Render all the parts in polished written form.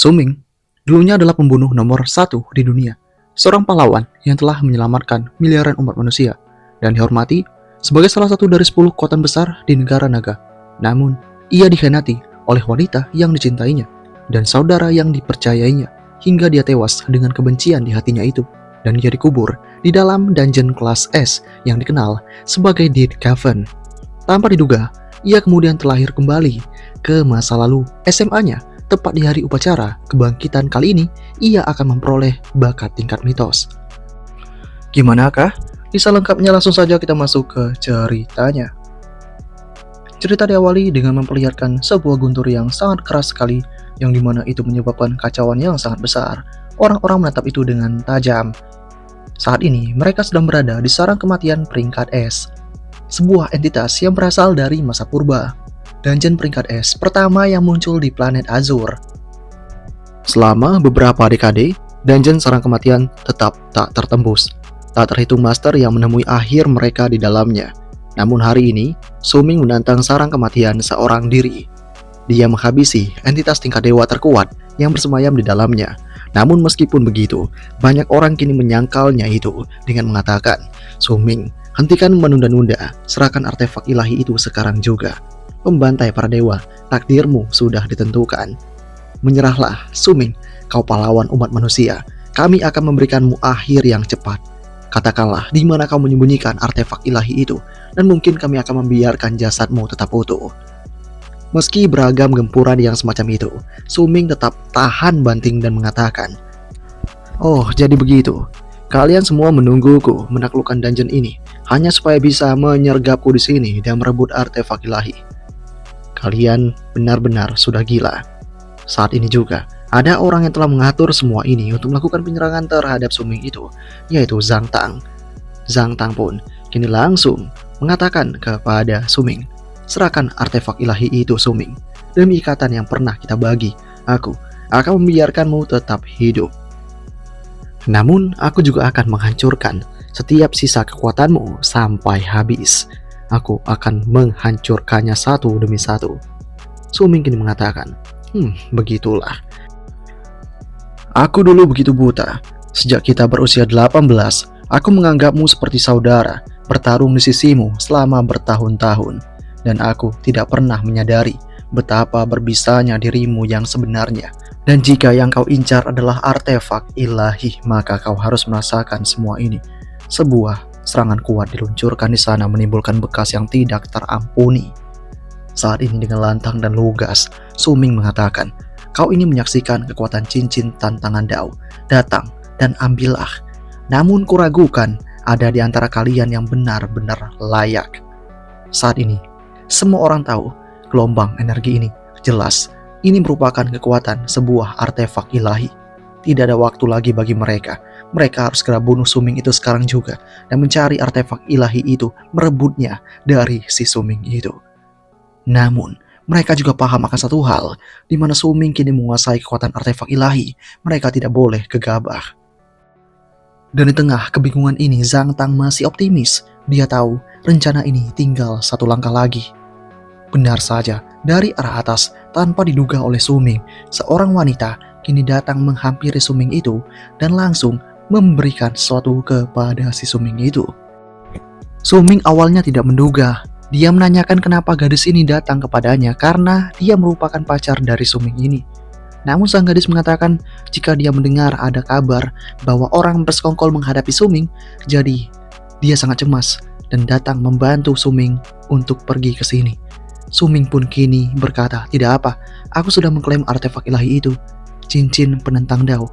Su Ming dulunya adalah pembunuh nomor satu di dunia, seorang pahlawan yang telah menyelamatkan miliaran umat manusia dan dihormati sebagai salah satu dari 10 kekuatan besar di negara naga. Namun, ia dikhianati oleh wanita yang dicintainya dan saudara yang dipercayainya hingga dia tewas dengan kebencian di hatinya itu, dan dia dikubur di dalam dungeon kelas S yang dikenal sebagai Dead Cavern. Tanpa diduga, ia kemudian terlahir kembali ke masa lalu SMA-nya. Tepat di hari upacara kebangkitan kali ini, ia akan memperoleh bakat tingkat mitos. Gimanakah? Bisa lengkapnya langsung saja kita masuk ke ceritanya. Cerita diawali dengan memperlihatkan sebuah guntur yang sangat keras sekali, yang dimana itu menyebabkan kacauan yang sangat besar. Orang-orang menatap itu dengan tajam. Saat ini, mereka sedang berada di sarang kematian peringkat S, sebuah entitas yang berasal dari masa purba. Dungeon peringkat S pertama yang muncul di planet Azur. Selama beberapa dekade, dungeon sarang kematian tetap tak tertembus. Tak terhitung master yang menemui akhir mereka di dalamnya. Namun hari ini, Su Ming menantang sarang kematian seorang diri. Dia menghabisi entitas tingkat dewa terkuat yang bersemayam di dalamnya. Namun meskipun begitu, banyak orang kini menyangkalnya itu dengan mengatakan, "Su Ming, hentikan menunda-nunda, serahkan artefak ilahi itu sekarang juga. Pembantai para dewa, takdirmu sudah ditentukan. Menyerahlah, Su Ming, kau pahlawan umat manusia. Kami akan memberikanmu akhir yang cepat. Katakanlah di mana kau menyembunyikan artefak ilahi itu, dan mungkin kami akan membiarkan jasadmu tetap utuh." Meski beragam gempuran yang semacam itu, Su Ming tetap tahan banting dan mengatakan, "Oh, jadi begitu. Kalian semua menungguku menaklukkan dungeon ini hanya supaya bisa menyergapku di sini dan merebut artefak ilahi. Kalian benar-benar sudah gila." Saat ini juga, ada orang yang telah mengatur semua ini untuk melakukan penyerangan terhadap Su Ming itu, yaitu Zhang Tang. Zhang Tang pun kini langsung mengatakan kepada Su Ming, "Serahkan artefak ilahi itu, Su Ming. Demi ikatan yang pernah kita bagi, aku akan membiarkanmu tetap hidup. Namun, aku juga akan menghancurkan setiap sisa kekuatanmu sampai habis. Aku akan menghancurkannya satu demi satu." Su Ming kini mengatakan, begitulah. Aku dulu begitu buta. Sejak kita berusia 18, aku menganggapmu seperti saudara, bertarung di sisimu selama bertahun-tahun. Dan aku tidak pernah menyadari betapa berbisanya dirimu yang sebenarnya. Dan jika yang kau incar adalah artefak ilahi, maka kau harus merasakan semua ini. Sebuah serangan kuat diluncurkan di sana menimbulkan bekas yang tidak terampuni. Saat ini dengan lantang dan lugas, Su Ming mengatakan, "Kau ini menyaksikan kekuatan cincin tantangan Dao. Datang dan ambillah. Namun kuragukan ada di antara kalian yang benar-benar layak." Saat ini, semua orang tahu gelombang energi ini jelas. Ini merupakan kekuatan sebuah artefak ilahi. Tidak ada waktu lagi bagi mereka. Mereka harus segera bunuh Su Ming itu sekarang juga dan mencari artefak ilahi itu, merebutnya dari si Su Ming itu. Namun, mereka juga paham akan satu hal, di mana Su Ming kini menguasai kekuatan artefak ilahi. Mereka tidak boleh gegabah. Dan di tengah kebingungan ini, Zhang Tang masih optimis. Dia tahu rencana ini tinggal satu langkah lagi. Benar saja, dari arah atas, tanpa diduga oleh Su Ming, seorang wanita kini datang menghampiri Su Ming itu dan langsung memberikan sesuatu kepada si Su Ming itu. Su Ming awalnya tidak menduga. Dia menanyakan kenapa gadis ini datang kepadanya karena dia merupakan pacar dari Su Ming ini. Namun sang gadis mengatakan jika dia mendengar ada kabar bahwa orang bersekongkol menghadapi Su Ming, jadi dia sangat cemas dan datang membantu Su Ming untuk pergi ke sini. Su Ming pun kini berkata, "Tidak apa, aku sudah mengklaim artefak ilahi itu, cincin penentang Dao."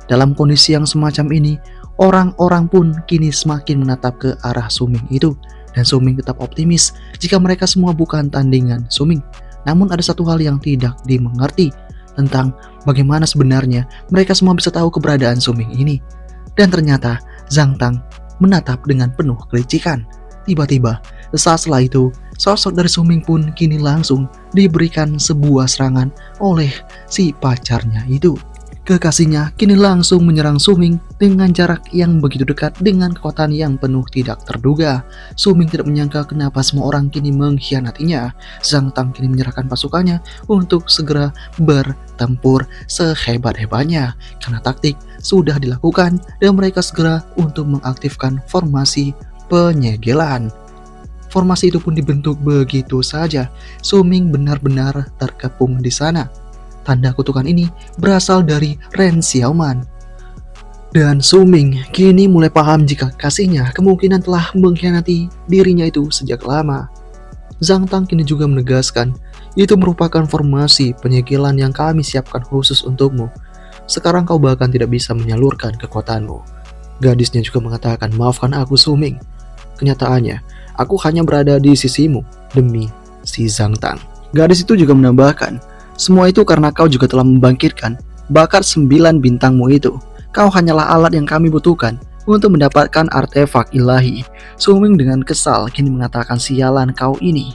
Dalam kondisi yang semacam ini, orang-orang pun kini semakin menatap ke arah Su Ming itu, dan Su Ming tetap optimis jika mereka semua bukan tandingan Su Ming. Namun ada satu hal yang tidak dimengerti tentang bagaimana sebenarnya mereka semua bisa tahu keberadaan Su Ming ini. Dan ternyata Zhang Tang menatap dengan penuh kelicikan. Tiba-tiba, sesaat setelah itu, sosok dari Su Ming pun kini langsung diberikan sebuah serangan oleh si pacarnya itu. Kekasihnya kini langsung menyerang Suming dengan jarak yang begitu dekat dengan kekuatan yang penuh tidak terduga. Suming tidak menyangka kenapa semua orang kini mengkhianatinya. Zhang Tang kini menyerahkan pasukannya untuk segera bertempur sehebat-hebatnya. Karena taktik sudah dilakukan dan mereka segera untuk mengaktifkan formasi penyegelan. Formasi itu pun dibentuk begitu saja. Suming benar-benar terkepung di sana. Tanda kutukan ini berasal dari Ren Xiaoman. Dan Suming kini mulai paham jika kasihnya kemungkinan telah mengkhianati dirinya itu sejak lama. Zhang Tang kini juga menegaskan, itu merupakan formasi penyegelan yang kami siapkan khusus untukmu. Sekarang kau bahkan tidak bisa menyalurkan kekuatanmu. Gadisnya juga mengatakan, maafkan aku Suming. Kenyataannya, aku hanya berada di sisimu demi si Zhang Tang. Gadis itu juga menambahkan, semua itu karena kau juga telah membangkitkan bakat 9 bintangmu itu. Kau hanyalah alat yang kami butuhkan untuk mendapatkan artefak ilahi. Suming dengan kesal kini mengatakan, sialan kau ini.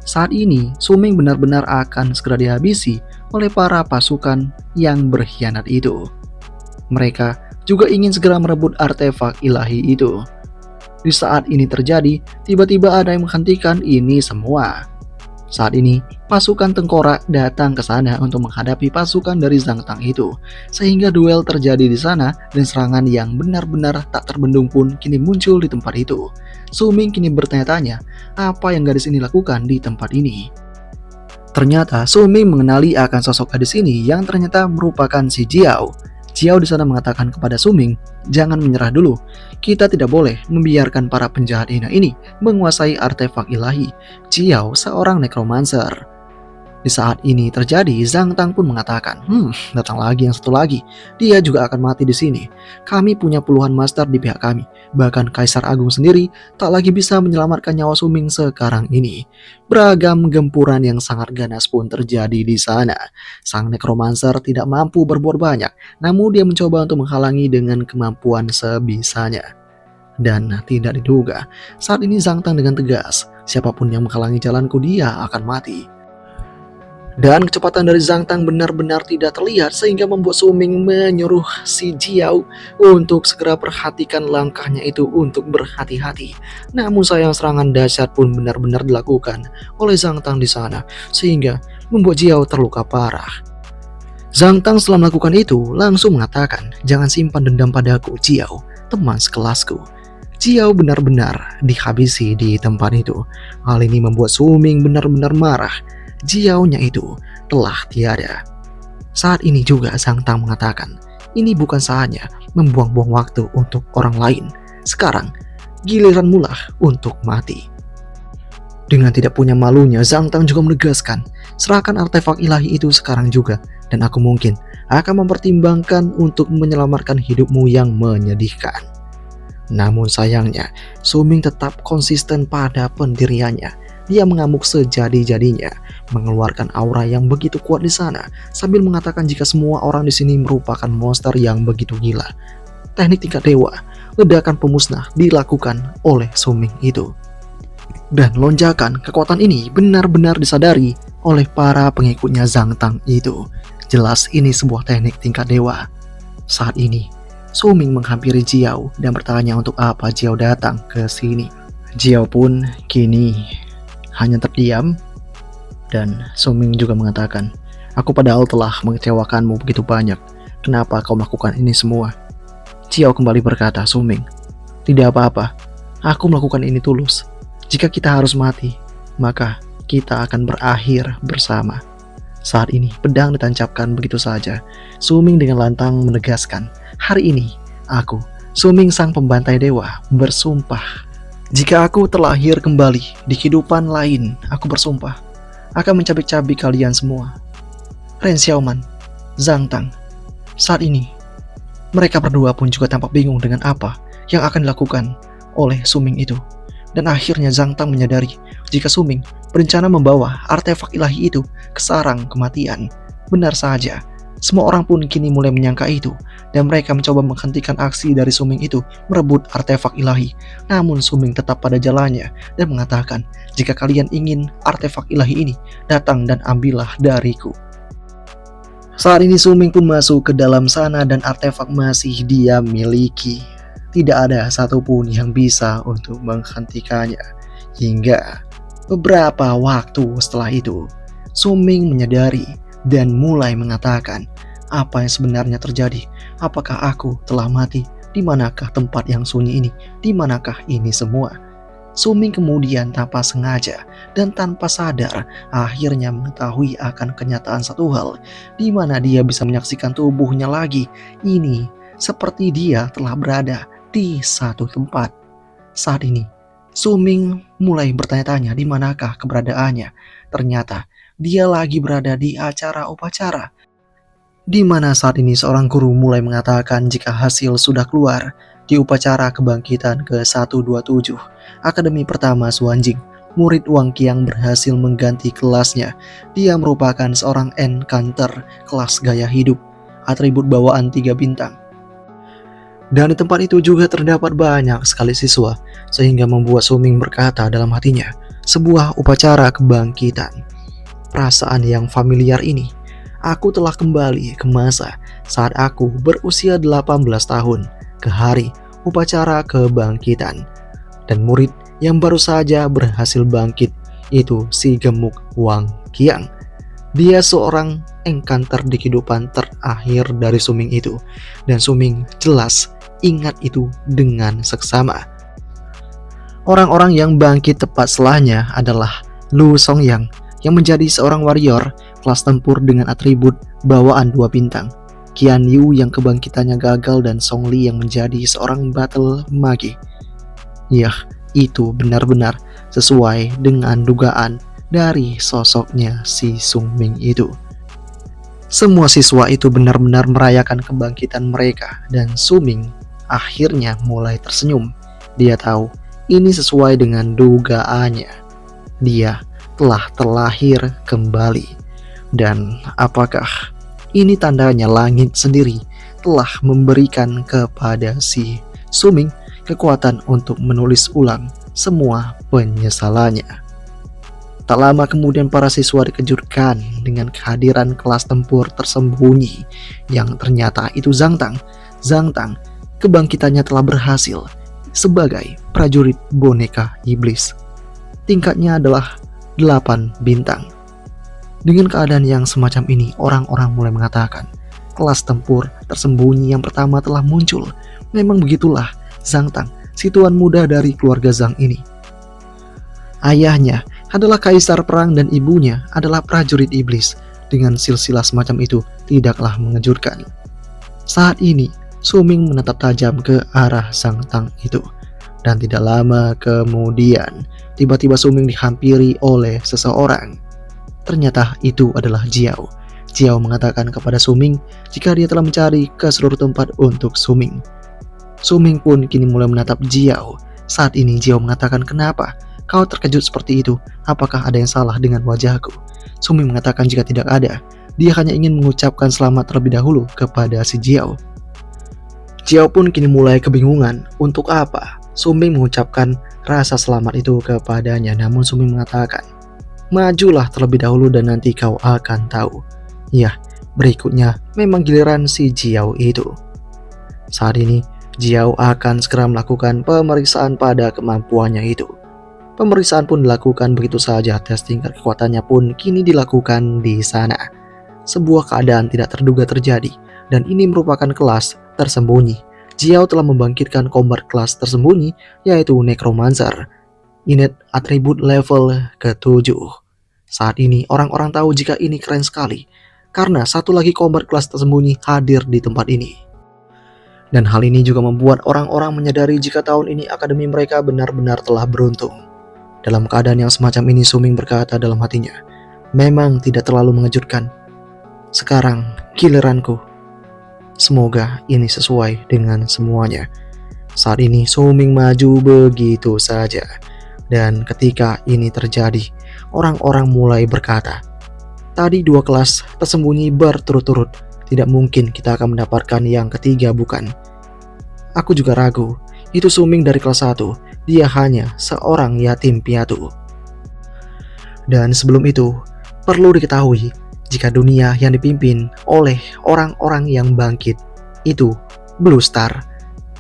Saat ini, Suming benar-benar akan segera dihabisi oleh para pasukan yang berkhianat itu. Mereka juga ingin segera merebut artefak ilahi itu. Di saat ini terjadi, tiba-tiba ada yang menghentikan ini semua. Saat ini, pasukan tengkorak datang ke sana untuk menghadapi pasukan dari Zhang Tang itu. Sehingga duel terjadi di sana dan serangan yang benar-benar tak terbendung pun kini muncul di tempat itu. Suming kini bertanya-tanya, apa yang gadis ini lakukan di tempat ini? Ternyata Suming mengenali akan sosok gadis ini yang ternyata merupakan si Jiao. Jiao di sana mengatakan kepada Suming, jangan menyerah dulu. Kita tidak boleh membiarkan para penjahat hina ini menguasai artefak ilahi. Jiao seorang necromancer. Di saat ini terjadi, Zhang Tang pun mengatakan, datang lagi yang satu lagi. Dia juga akan mati di sini. Kami punya puluhan master di pihak kami. Bahkan Kaisar Agung sendiri tak lagi bisa menyelamatkan nyawa Suming sekarang ini. Beragam gempuran yang sangat ganas pun terjadi di sana. Sang necromancer tidak mampu berbuat banyak, namun dia mencoba untuk menghalangi dengan kemampuan sebisanya. Dan tidak diduga, saat ini Zhang Tang dengan tegas, siapapun yang menghalangi jalanku dia akan mati. Dan kecepatan dari Zhang Tang benar-benar tidak terlihat sehingga membuat Suming menyuruh si Jiao untuk segera perhatikan langkahnya itu untuk berhati-hati. Namun sayang serangan dahsyat pun benar-benar dilakukan oleh Zhang Tang di sana sehingga membuat Jiao terluka parah. Zhang Tang setelah melakukan itu langsung mengatakan, jangan simpan dendam padaku Jiao, teman sekelasku. Jiao benar-benar dihabisi di tempat itu. Hal ini membuat Suming benar-benar marah. Jiao-nya itu telah tiada. Saat ini juga Zhang Tang mengatakan, ini bukan saatnya membuang-buang waktu untuk orang lain. Sekarang, giliranmu lah untuk mati. Dengan tidak punya malunya, Zhang Tang juga menegaskan, serahkan artefak ilahi itu sekarang juga, dan aku mungkin akan mempertimbangkan untuk menyelamatkan hidupmu yang menyedihkan. Namun sayangnya, Suming tetap konsisten pada pendiriannya. Dia mengamuk sejadi-jadinya, mengeluarkan aura yang begitu kuat di sana, sambil mengatakan jika semua orang di sini merupakan monster yang begitu gila. Teknik tingkat dewa, ledakan pemusnah dilakukan oleh Suming itu. Dan lonjakan kekuatan ini benar-benar disadari oleh para pengikutnya Zhang Tang itu. Jelas ini sebuah teknik tingkat dewa. Saat ini, Suming menghampiri Jiao dan bertanya untuk apa Jiao datang ke sini. Jiao pun kini hanya terdiam, dan Suming juga mengatakan, aku padahal telah mengecewakanmu begitu banyak, kenapa kau melakukan ini semua? Jiao kembali berkata, Suming, tidak apa-apa, aku melakukan ini tulus. Jika kita harus mati, maka kita akan berakhir bersama. Saat ini pedang ditancapkan begitu saja. Suming dengan lantang menegaskan, hari ini aku, Suming sang pembantai dewa, bersumpah, jika aku terlahir kembali di kehidupan lain, aku bersumpah akan mencabik-cabik kalian semua. Ren Xiaoman, Zhang Tang. Saat ini, mereka berdua pun juga tampak bingung dengan apa yang akan dilakukan oleh Suming itu. Dan akhirnya Zhang Tang menyadari jika Suming berencana membawa artefak ilahi itu ke sarang kematian. Benar saja, semua orang pun kini mulai menyangka itu, dan mereka mencoba menghentikan aksi dari Suming itu merebut artefak ilahi. Namun Suming tetap pada jalannya dan mengatakan, jika kalian ingin artefak ilahi ini, datang dan ambillah dariku. Saat ini Suming pun masuk ke dalam sana dan artefak masih dia miliki. Tidak ada satupun yang bisa untuk menghentikannya. Hingga beberapa waktu setelah itu, Suming menyadari dan mulai mengatakan, apa yang sebenarnya terjadi? Apakah aku telah mati? Di manakah tempat yang sunyi ini? Di manakah ini semua? Suming kemudian tanpa sengaja dan tanpa sadar akhirnya mengetahui akan kenyataan satu hal, di mana dia bisa menyaksikan tubuhnya lagi. Ini seperti dia telah berada di satu tempat. Saat ini, Suming mulai bertanya-tanya di manakah keberadaannya. Ternyata dia lagi berada di acara upacara, di mana saat ini seorang guru mulai mengatakan jika hasil sudah keluar di upacara kebangkitan ke-127 Akademi Pertama Suanjing, murid Wang Qiang berhasil mengganti kelasnya. Dia merupakan seorang encounter kelas gaya hidup, atribut bawaan 3 bintang. Dan di tempat itu juga terdapat banyak sekali siswa, sehingga membuat Suming berkata dalam hatinya, sebuah upacara kebangkitan. Perasaan yang familiar ini, aku telah kembali ke masa saat aku berusia 18 tahun, ke hari upacara kebangkitan. Dan murid yang baru saja berhasil bangkit itu si gemuk Wang Qiang. Dia seorang encounter di kehidupan terakhir dari Suming itu, dan Suming jelas ingat itu dengan seksama. Orang-orang yang bangkit tepat setelahnya adalah Lu Songyang yang menjadi seorang warrior kelas tempur dengan atribut bawaan 2 bintang, Qian Yu yang kebangkitannya gagal, dan Song Li yang menjadi seorang battle mage. Yah, itu benar-benar sesuai dengan dugaan dari sosoknya si Suming itu. Semua siswa itu benar-benar merayakan kebangkitan mereka, dan Suming akhirnya mulai tersenyum. Dia tahu ini sesuai dengan dugaannya. Dia telah terlahir kembali. Dan apakah ini tandanya langit sendiri telah memberikan kepada si Suming kekuatan untuk menulis ulang semua penyesalannya. Tak lama kemudian para siswa dikejutkan dengan kehadiran kelas tempur tersembunyi yang ternyata itu Zhang Tang. Zhang Tang kebangkitannya telah berhasil sebagai prajurit boneka iblis. Tingkatnya adalah 8 bintang. Dengan keadaan yang semacam ini, orang-orang mulai mengatakan kelas tempur tersembunyi yang pertama telah muncul. Memang begitulah Zhang Tang, si tuan muda dari keluarga Zhang ini. Ayahnya adalah kaisar perang dan ibunya adalah prajurit iblis. Dengan silsilah semacam itu tidaklah mengejutkan. Saat ini Suming menatap tajam ke arah Zhang Tang itu. Dan tidak lama kemudian tiba-tiba Suming dihampiri oleh seseorang. Ternyata itu adalah Jiao. Jiao mengatakan kepada Suming jika dia telah mencari ke seluruh tempat untuk Suming. Suming pun kini mulai menatap Jiao. Saat ini Jiao mengatakan, kenapa kau terkejut seperti itu? Apakah ada yang salah dengan wajahku? Suming mengatakan jika tidak ada. Dia hanya ingin mengucapkan selamat terlebih dahulu kepada si Jiao. Jiao pun kini mulai kebingungan untuk apa Suming mengucapkan rasa selamat itu kepadanya. Namun Suming mengatakan, majulah terlebih dahulu dan nanti kau akan tahu. Ya, berikutnya memang giliran si Jiao itu. Saat ini Jiao akan segera melakukan pemeriksaan pada kemampuannya itu. Pemeriksaan pun dilakukan begitu saja, tes tingkat kekuatannya pun kini dilakukan di sana. Sebuah keadaan tidak terduga terjadi, dan ini merupakan kelas tersembunyi. Jiao telah membangkitkan combat kelas tersembunyi, yaitu Necromancer. Unit atribut level ke-7. Saat ini orang-orang tahu jika ini keren sekali, karena satu lagi combat kelas tersembunyi hadir di tempat ini. Dan hal ini juga membuat orang-orang menyadari jika tahun ini akademi mereka benar-benar telah beruntung. Dalam keadaan yang semacam ini Suming berkata dalam hatinya, memang tidak terlalu mengejutkan. Sekarang giliranku. Semoga ini sesuai dengan semuanya. Saat ini Suming maju begitu saja. Dan ketika ini terjadi, orang-orang mulai berkata, tadi 2 kelas tersembunyi berturut-turut. Tidak mungkin kita akan mendapatkan yang ketiga, bukan? Aku juga ragu. Itu Suming dari kelas 1. Dia hanya seorang yatim piatu. Dan sebelum itu, perlu diketahui jika dunia yang dipimpin oleh orang-orang yang bangkit itu Blue Star,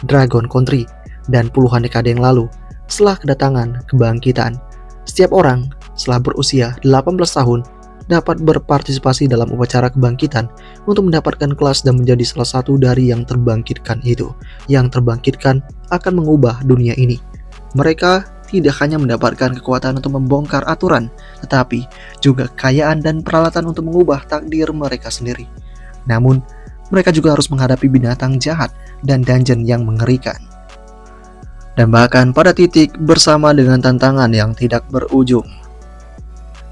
Dragon Country, dan puluhan dekade yang lalu setelah kedatangan kebangkitan, setiap orang setelah berusia 18 tahun dapat berpartisipasi dalam upacara kebangkitan untuk mendapatkan kelas dan menjadi salah satu dari yang terbangkitkan itu. Yang terbangkitkan akan mengubah dunia ini. Mereka tidak hanya mendapatkan kekuatan untuk membongkar aturan, tetapi juga kekayaan dan peralatan untuk mengubah takdir mereka sendiri. Namun, mereka juga harus menghadapi binatang jahat dan dungeon yang mengerikan. Dan bahkan pada titik bersama dengan tantangan yang tidak berujung.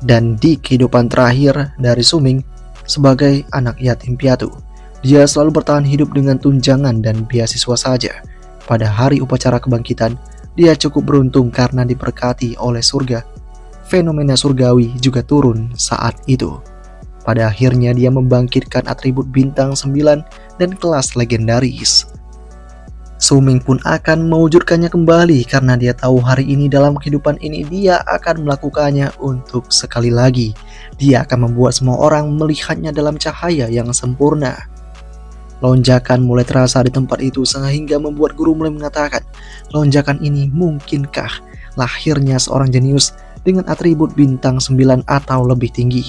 Dan di kehidupan terakhir dari Su-Ming sebagai anak yatim piatu, dia selalu bertahan hidup dengan tunjangan dan beasiswa saja. Pada hari upacara kebangkitan, dia cukup beruntung karena diberkati oleh surga. Fenomena surgawi juga turun saat itu. Pada akhirnya dia membangkitkan atribut bintang 9 dan kelas legendaris. Su-Ming pun akan mewujudkannya kembali karena dia tahu hari ini dalam kehidupan ini dia akan melakukannya untuk sekali lagi. Dia akan membuat semua orang melihatnya dalam cahaya yang sempurna. Lonjakan mulai terasa di tempat itu sehingga membuat guru mulai mengatakan, lonjakan ini mungkinkah lahirnya seorang jenius dengan atribut bintang 9 atau lebih tinggi.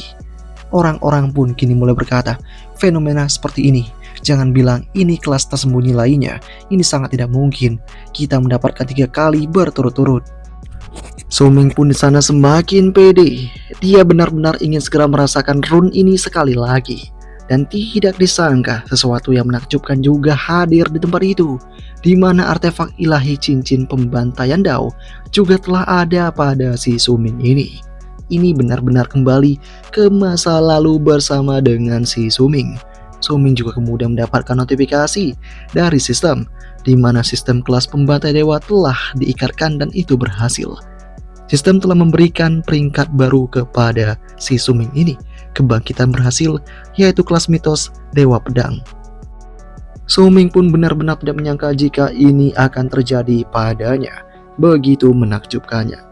Orang-orang pun kini mulai berkata, fenomena seperti ini, jangan bilang ini kelas tersembunyi lainnya, ini sangat tidak mungkin, kita mendapatkan 3 kali berturut-turut. Su-Ming pun di sana semakin pede, dia benar-benar ingin segera merasakan run ini sekali lagi. Dan tidak disangka sesuatu yang menakjubkan juga hadir di tempat itu, di mana artefak ilahi cincin pembantaian Dao juga telah ada pada si Su-Ming ini. Ini benar-benar kembali ke masa lalu bersama dengan si Su-Ming. Su-Ming juga kemudian mendapatkan notifikasi dari sistem, di mana sistem kelas pembantai dewa telah diikatkan dan itu berhasil. Sistem telah memberikan peringkat baru kepada si Su-Ming ini. Kebangkitan berhasil, yaitu kelas mitos Dewa Pedang. Su-Ming pun benar-benar tidak menyangka jika ini akan terjadi padanya. Begitu menakjubkannya.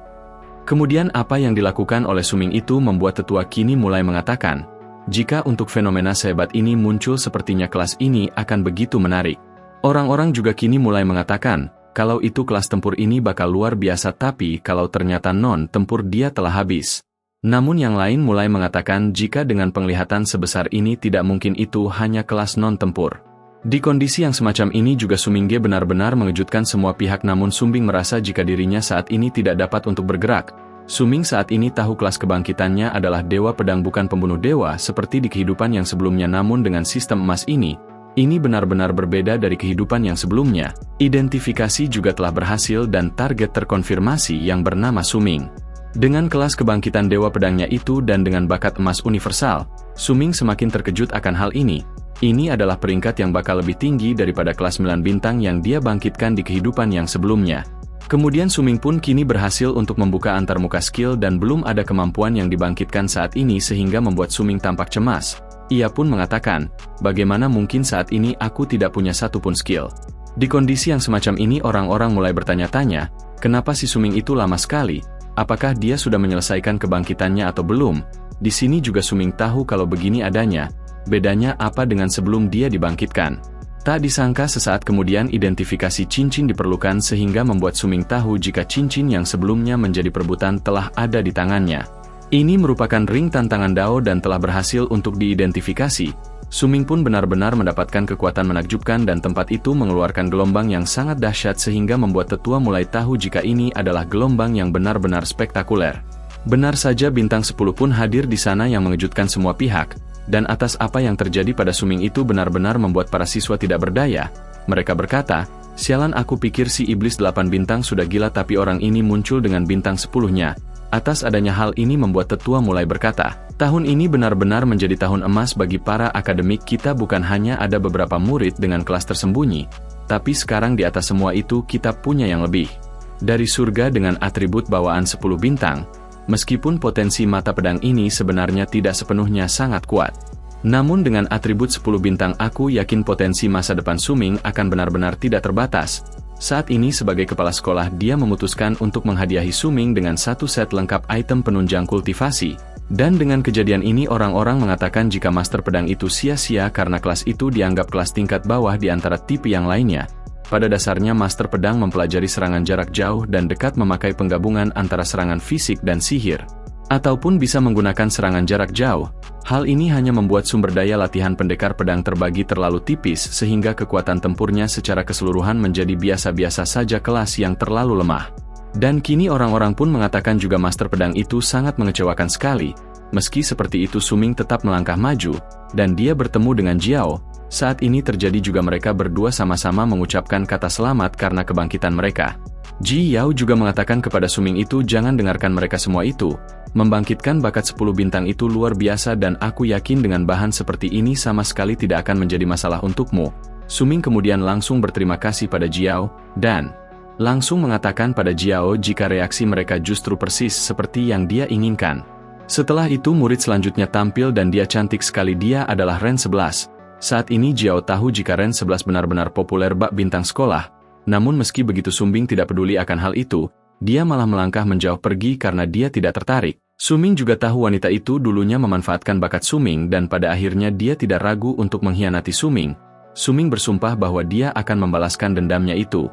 Kemudian apa yang dilakukan oleh Su-Ming itu membuat tetua kini mulai mengatakan, jika untuk fenomena sehebat ini muncul sepertinya kelas ini akan begitu menarik. Orang-orang juga kini mulai mengatakan, kalau itu kelas tempur ini bakal luar biasa tapi kalau ternyata non-tempur dia telah habis. Namun yang lain mulai mengatakan jika dengan penglihatan sebesar ini tidak mungkin itu hanya kelas non-tempur. Di kondisi yang semacam ini juga Su-Ming benar-benar mengejutkan semua pihak namun Su-Ming merasa jika dirinya saat ini tidak dapat untuk bergerak. Su-Ming saat ini tahu kelas kebangkitannya adalah Dewa Pedang bukan pembunuh dewa seperti di kehidupan yang sebelumnya namun dengan sistem emas ini benar-benar berbeda dari kehidupan yang sebelumnya. Identifikasi juga telah berhasil dan target terkonfirmasi yang bernama Su-Ming. Dengan kelas kebangkitan Dewa Pedangnya itu dan dengan bakat emas universal, Su-Ming semakin terkejut akan hal ini. Ini adalah peringkat yang bakal lebih tinggi daripada kelas 9 bintang yang dia bangkitkan di kehidupan yang sebelumnya. Kemudian Su-Ming pun kini berhasil untuk membuka antarmuka skill dan belum ada kemampuan yang dibangkitkan saat ini sehingga membuat Su-Ming tampak cemas. Ia pun mengatakan, bagaimana mungkin saat ini aku tidak punya satupun skill. Di kondisi yang semacam ini orang-orang mulai bertanya-tanya, kenapa si Su-Ming itu lama sekali? Apakah dia sudah menyelesaikan kebangkitannya atau belum? Di sini juga Su-Ming tahu kalau begini adanya. Bedanya apa dengan sebelum dia dibangkitkan? Tak disangka sesaat kemudian identifikasi cincin diperlukan sehingga membuat Su-Ming tahu jika cincin yang sebelumnya menjadi perebutan telah ada di tangannya. Ini merupakan ring tantangan Dao dan telah berhasil untuk diidentifikasi. Su-Ming pun benar-benar mendapatkan kekuatan menakjubkan dan tempat itu mengeluarkan gelombang yang sangat dahsyat sehingga membuat tetua mulai tahu jika ini adalah gelombang yang benar-benar spektakuler. Benar saja bintang 10 pun hadir di sana yang mengejutkan semua pihak, dan atas apa yang terjadi pada Su-Ming itu benar-benar membuat para siswa tidak berdaya. Mereka berkata, sialan aku pikir si iblis 8 bintang sudah gila tapi orang ini muncul dengan bintang 10-nya. Atas adanya hal ini membuat tetua mulai berkata, tahun ini benar-benar menjadi tahun emas bagi para akademik kita bukan hanya ada beberapa murid dengan kelas tersembunyi, tapi sekarang di atas semua itu kita punya yang lebih. Dari surga dengan atribut bawaan 10 bintang, meskipun potensi mata pedang ini sebenarnya tidak sepenuhnya sangat kuat. Namun dengan atribut 10 bintang aku yakin potensi masa depan Su-Ming akan benar-benar tidak terbatas. Saat ini sebagai kepala sekolah dia memutuskan untuk menghadiahi Su-Ming dengan satu set lengkap item penunjang kultivasi, Dan dengan kejadian ini orang-orang mengatakan jika master pedang itu sia-sia karena kelas itu dianggap kelas tingkat bawah di antara tipe yang lainnya. Pada dasarnya master pedang mempelajari serangan jarak jauh dan dekat memakai penggabungan antara serangan fisik dan sihir. Ataupun bisa menggunakan serangan jarak jauh. Hal ini hanya membuat sumber daya latihan pendekar pedang terbagi terlalu tipis sehingga kekuatan tempurnya secara keseluruhan menjadi biasa-biasa saja kelas yang terlalu lemah. Dan kini orang-orang pun mengatakan juga master pedang itu sangat mengecewakan sekali. Meski seperti itu Suming tetap melangkah maju, dan dia bertemu dengan Jiao. Saat ini terjadi juga mereka berdua sama-sama mengucapkan kata selamat karena kebangkitan mereka. Ji Yao juga mengatakan kepada Suming itu jangan dengarkan mereka semua itu. Membangkitkan bakat 10 bintang itu luar biasa dan aku yakin dengan bahan seperti ini sama sekali tidak akan menjadi masalah untukmu. Suming kemudian langsung berterima kasih pada Jiao, dan langsung mengatakan pada Jiao jika reaksi mereka justru persis seperti yang dia inginkan. Setelah itu murid selanjutnya tampil dan dia cantik sekali, dia adalah Ren 11. Saat ini Jiao tahu jika Ren 11 benar-benar populer bak bintang sekolah, namun meski begitu Suming tidak peduli akan hal itu, dia malah melangkah menjauh pergi karena dia tidak tertarik. Suming juga tahu wanita itu dulunya memanfaatkan bakat Suming dan pada akhirnya dia tidak ragu untuk mengkhianati Suming. Suming bersumpah bahwa dia akan membalaskan dendamnya itu.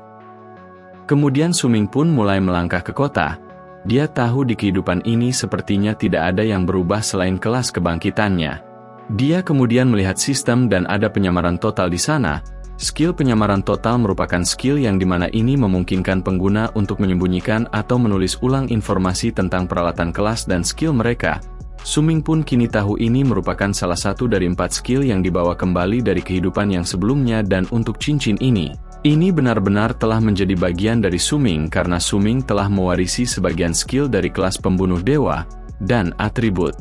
Kemudian Suming pun mulai melangkah ke kota. Dia tahu di kehidupan ini sepertinya tidak ada yang berubah selain kelas kebangkitannya. Dia kemudian melihat sistem dan ada penyamaran total di sana. Skill penyamaran total merupakan skill yang dimana ini memungkinkan pengguna untuk menyembunyikan atau menulis ulang informasi tentang peralatan kelas dan skill mereka. Suming pun kini tahu ini merupakan salah satu dari 4 skill yang dibawa kembali dari kehidupan yang sebelumnya dan untuk cincin ini benar-benar telah menjadi bagian dari Suming karena Suming telah mewarisi sebagian skill dari kelas pembunuh dewa dan atribut.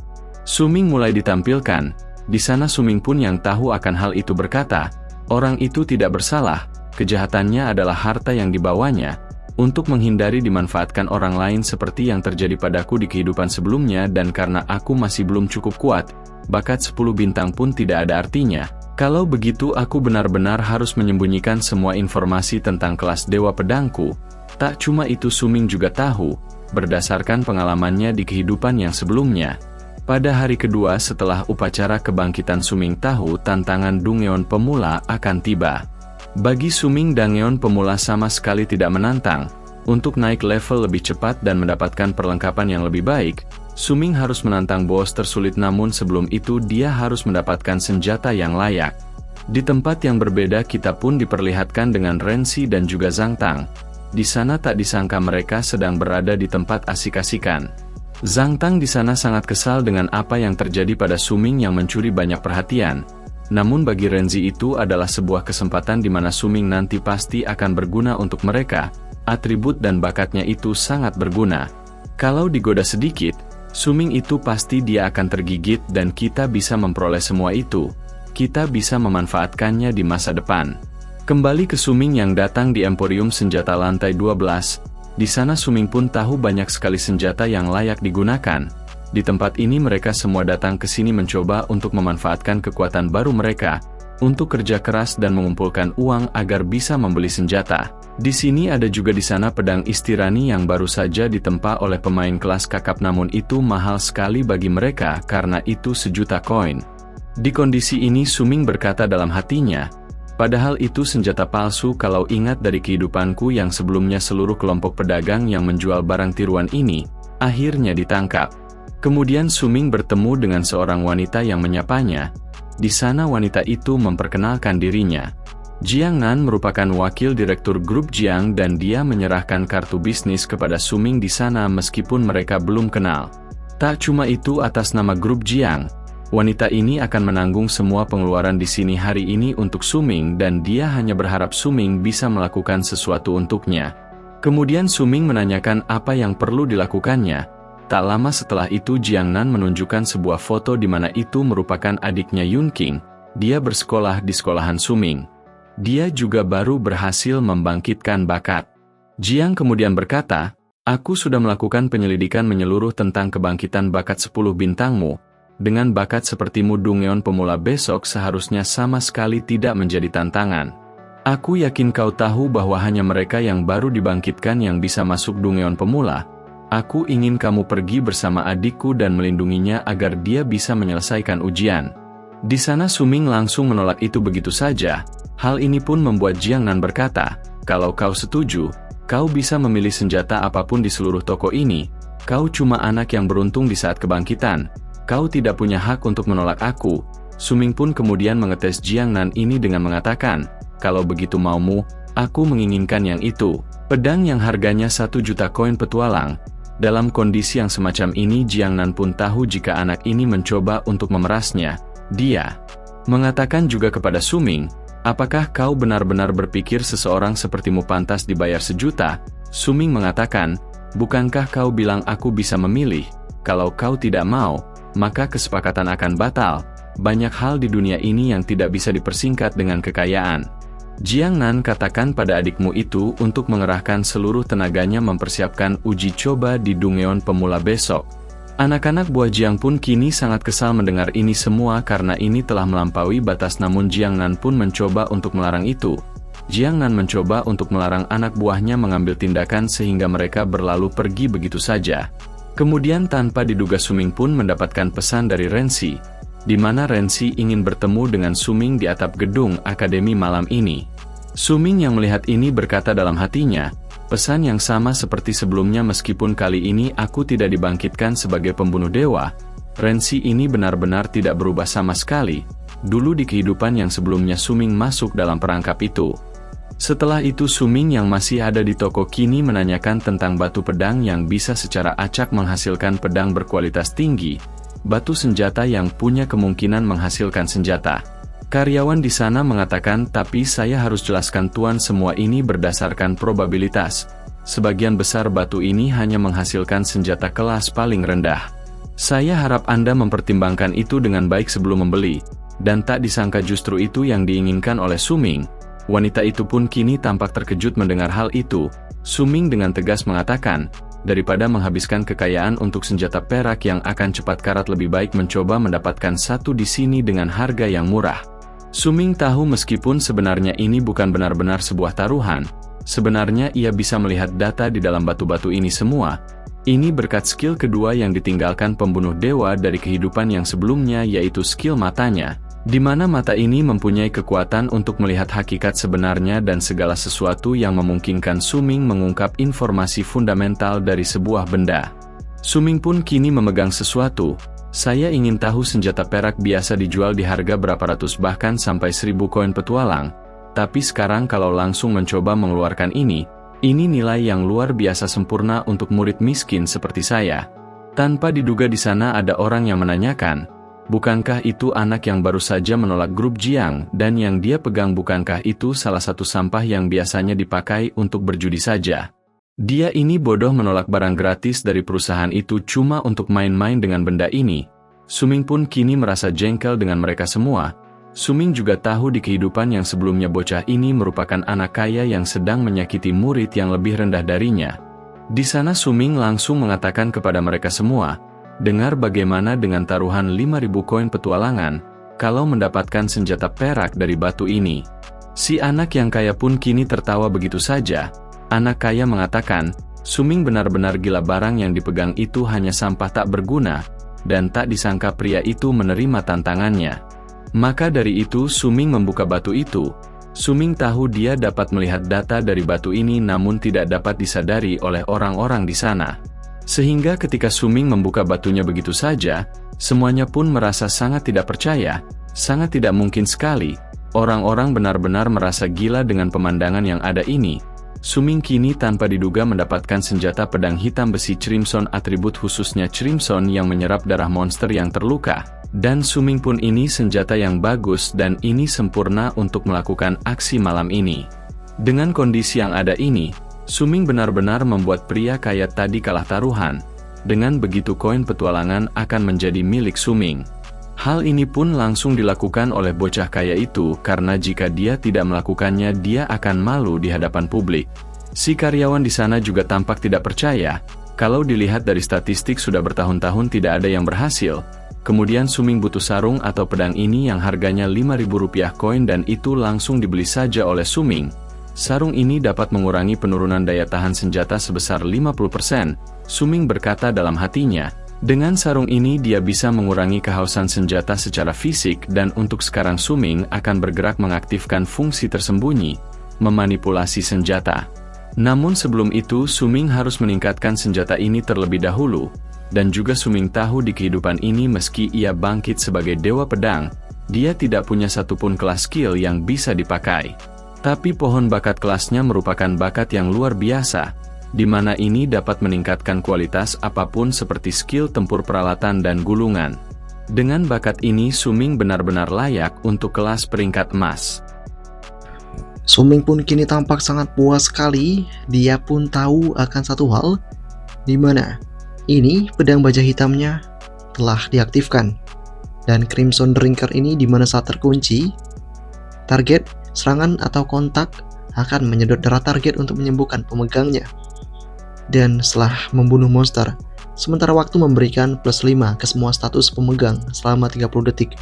Suming mulai ditampilkan. Di sana Suming pun yang tahu akan hal itu berkata, orang itu tidak bersalah, kejahatannya adalah harta yang dibawanya, untuk menghindari dimanfaatkan orang lain seperti yang terjadi padaku di kehidupan sebelumnya dan karena aku masih belum cukup kuat, bakat 10 bintang pun tidak ada artinya. Kalau begitu aku benar-benar harus menyembunyikan semua informasi tentang kelas dewa pedangku. Tak cuma itu Suming juga tahu, berdasarkan pengalamannya di kehidupan yang sebelumnya. Pada hari kedua setelah upacara kebangkitan Suming tahu tantangan Dungeon Pemula akan tiba. Bagi Suming Dungeon Pemula sama sekali tidak menantang. Untuk naik level lebih cepat dan mendapatkan perlengkapan yang lebih baik, Suming harus menantang bos tersulit namun sebelum itu dia harus mendapatkan senjata yang layak. Di tempat yang berbeda kita pun diperlihatkan dengan Renzi dan juga Zhang Tang. Di sana tak disangka mereka sedang berada di tempat asik-asikan. Zhang Tang di sana sangat kesal dengan apa yang terjadi pada Suming yang mencuri banyak perhatian. Namun bagi Renzi itu adalah sebuah kesempatan di mana Suming nanti pasti akan berguna untuk mereka. Atribut dan bakatnya itu sangat berguna. Kalau digoda sedikit, Suming itu pasti dia akan tergigit dan kita bisa memperoleh semua itu. Kita bisa memanfaatkannya di masa depan. Kembali ke Suming yang datang di Emporium Senjata lantai 12. Di sana Suming pun tahu banyak sekali senjata yang layak digunakan. Di tempat ini mereka semua datang ke sini mencoba untuk memanfaatkan kekuatan baru mereka, untuk kerja keras dan mengumpulkan uang agar bisa membeli senjata. Di sini ada juga di sana pedang Istirani yang baru saja ditempa oleh pemain kelas kakap namun itu mahal sekali bagi mereka karena itu 1.000.000 koin. Di kondisi ini Suming berkata dalam hatinya, padahal itu senjata palsu kalau ingat dari kehidupanku yang sebelumnya seluruh kelompok pedagang yang menjual barang tiruan ini, akhirnya ditangkap. Kemudian Suming bertemu dengan seorang wanita yang menyapanya. Di sana wanita itu memperkenalkan dirinya. Jiang Nan merupakan wakil direktur grup Jiang dan dia menyerahkan kartu bisnis kepada Suming di sana meskipun mereka belum kenal. Tak cuma itu atas nama grup Jiang, wanita ini akan menanggung semua pengeluaran di sini hari ini untuk Suming dan dia hanya berharap Suming bisa melakukan sesuatu untuknya. Kemudian Suming menanyakan apa yang perlu dilakukannya. Tak lama setelah itu Jiang Nan menunjukkan sebuah foto di mana itu merupakan adiknya Yun King. Dia bersekolah di sekolahan Suming. Dia juga baru berhasil membangkitkan bakat. Jiang kemudian berkata, aku sudah melakukan penyelidikan menyeluruh tentang kebangkitan bakat 10 bintangmu. Dengan bakat sepertimu Dungeon Pemula besok seharusnya sama sekali tidak menjadi tantangan. Aku yakin kau tahu bahwa hanya mereka yang baru dibangkitkan yang bisa masuk Dungeon Pemula. Aku ingin kamu pergi bersama adikku dan melindunginya agar dia bisa menyelesaikan ujian. Di sana Suming langsung menolak itu begitu saja. Hal ini pun membuat Jiang Nan berkata, kalau kau setuju, kau bisa memilih senjata apapun di seluruh toko ini. Kau cuma anak yang beruntung di saat kebangkitan. Kau tidak punya hak untuk menolak aku. Suming pun kemudian mengetes Jiang Nan ini dengan mengatakan, kalau begitu maumu, aku menginginkan yang itu. Pedang yang harganya 1 juta koin petualang. Dalam kondisi yang semacam ini Jiang Nan pun tahu jika anak ini mencoba untuk memerasnya. Dia mengatakan juga kepada Suming, apakah kau benar-benar berpikir seseorang sepertimu pantas dibayar 1 juta? Suming mengatakan, bukankah kau bilang aku bisa memilih? Kalau kau tidak mau, maka kesepakatan akan batal. Banyak hal di dunia ini yang tidak bisa dipersingkat dengan kekayaan. Jiang Nan katakan pada adikmu itu untuk mengerahkan seluruh tenaganya mempersiapkan uji coba di Dungeon Pemula besok. Anak-anak buah Jiang pun kini sangat kesal mendengar ini semua karena ini telah melampaui batas, namun Jiang Nan pun mencoba untuk melarang itu. Jiang Nan mencoba untuk melarang anak buahnya mengambil tindakan sehingga mereka berlalu pergi begitu saja. Kemudian tanpa diduga Suming pun mendapatkan pesan dari Rensi, di mana Rensi ingin bertemu dengan Suming di atap gedung akademi malam ini. Suming yang melihat ini berkata dalam hatinya, pesan yang sama seperti sebelumnya, meskipun kali ini aku tidak dibangkitkan sebagai pembunuh dewa, Rensi ini benar-benar tidak berubah sama sekali. Dulu di kehidupan yang sebelumnya Suming masuk dalam perangkap itu. Setelah itu Suming yang masih ada di toko kini menanyakan tentang batu pedang yang bisa secara acak menghasilkan pedang berkualitas tinggi, batu senjata yang punya kemungkinan menghasilkan senjata. Karyawan di sana mengatakan, tapi saya harus jelaskan tuan, semua ini berdasarkan probabilitas. Sebagian besar batu ini hanya menghasilkan senjata kelas paling rendah. Saya harap Anda mempertimbangkan itu dengan baik sebelum membeli. Dan tak disangka justru itu yang diinginkan oleh Suming. Wanita itu pun kini tampak terkejut mendengar hal itu. Suming dengan tegas mengatakan, daripada menghabiskan kekayaan untuk senjata perak yang akan cepat karat, lebih baik mencoba mendapatkan satu di sini dengan harga yang murah. Suming tahu meskipun sebenarnya ini bukan benar-benar sebuah taruhan, sebenarnya ia bisa melihat data di dalam batu-batu ini semua. Ini berkat skill kedua yang ditinggalkan pembunuh dewa dari kehidupan yang sebelumnya, yaitu skill matanya, di mana mata ini mempunyai kekuatan untuk melihat hakikat sebenarnya dan segala sesuatu yang memungkinkan Suming mengungkap informasi fundamental dari sebuah benda. Suming pun kini memegang sesuatu. Saya ingin tahu senjata perak biasa dijual di harga berapa ratus bahkan sampai 1000 koin petualang, tapi sekarang kalau langsung mencoba mengeluarkan ini nilai yang luar biasa sempurna untuk murid miskin seperti saya. Tanpa diduga di sana ada orang yang menanyakan, bukankah itu anak yang baru saja menolak grup Jiang dan yang dia pegang, bukankah itu salah satu sampah yang biasanya dipakai untuk berjudi saja? Dia ini bodoh menolak barang gratis dari perusahaan itu cuma untuk main-main dengan benda ini. Suming pun kini merasa jengkel dengan mereka semua. Suming juga tahu di kehidupan yang sebelumnya bocah ini merupakan anak kaya yang sedang menyakiti murid yang lebih rendah darinya. Di sana Suming langsung mengatakan kepada mereka semua, dengar bagaimana dengan taruhan 5.000 koin petualangan, kalau mendapatkan senjata perak dari batu ini. Si anak yang kaya pun kini tertawa begitu saja. Anak kaya mengatakan, Suming benar-benar gila, barang yang dipegang itu hanya sampah tak berguna, dan tak disangka pria itu menerima tantangannya. Maka dari itu Suming membuka batu itu. Suming tahu dia dapat melihat data dari batu ini namun tidak dapat disadari oleh orang-orang di sana. Sehingga ketika Suming membuka batunya begitu saja, semuanya pun merasa sangat tidak percaya, sangat tidak mungkin sekali. Orang-orang benar-benar merasa gila dengan pemandangan yang ada ini. Suming kini tanpa diduga mendapatkan senjata pedang hitam besi Crimson, atribut khususnya Crimson yang menyerap darah monster yang terluka. Dan Suming pun ini senjata yang bagus dan ini sempurna untuk melakukan aksi malam ini. Dengan kondisi yang ada ini, Suming benar-benar membuat pria kaya tadi kalah taruhan. Dengan begitu koin petualangan akan menjadi milik Suming. Hal ini pun langsung dilakukan oleh bocah kaya itu karena jika dia tidak melakukannya dia akan malu di hadapan publik. Si karyawan di sana juga tampak tidak percaya. Kalau dilihat dari statistik sudah bertahun-tahun tidak ada yang berhasil. Kemudian Suming butuh sarung atau pedang ini yang harganya 5.000 rupiah koin dan itu langsung dibeli saja oleh Suming. Sarung ini dapat mengurangi penurunan daya tahan senjata sebesar 50%. Suming berkata dalam hatinya, dengan sarung ini dia bisa mengurangi kehausan senjata secara fisik dan untuk sekarang Suming akan bergerak mengaktifkan fungsi tersembunyi, memanipulasi senjata. Namun sebelum itu Suming harus meningkatkan senjata ini terlebih dahulu, dan juga Suming tahu di kehidupan ini meski ia bangkit sebagai dewa pedang, dia tidak punya satupun kelas skill yang bisa dipakai. Tapi pohon bakat kelasnya merupakan bakat yang luar biasa, di mana ini dapat meningkatkan kualitas apapun seperti skill tempur peralatan dan gulungan. Dengan bakat ini Suming benar-benar layak untuk kelas peringkat emas. Suming pun kini tampak sangat puas sekali. Dia pun tahu akan satu hal, di mana ini pedang baja hitamnya telah diaktifkan. Dan Crimson Drinker ini di mana saat terkunci, target, serangan atau kontak akan menyedot darah target untuk menyembuhkan pemegangnya. Dan setelah membunuh monster, sementara waktu memberikan plus 5 ke semua status pemegang selama 30 detik.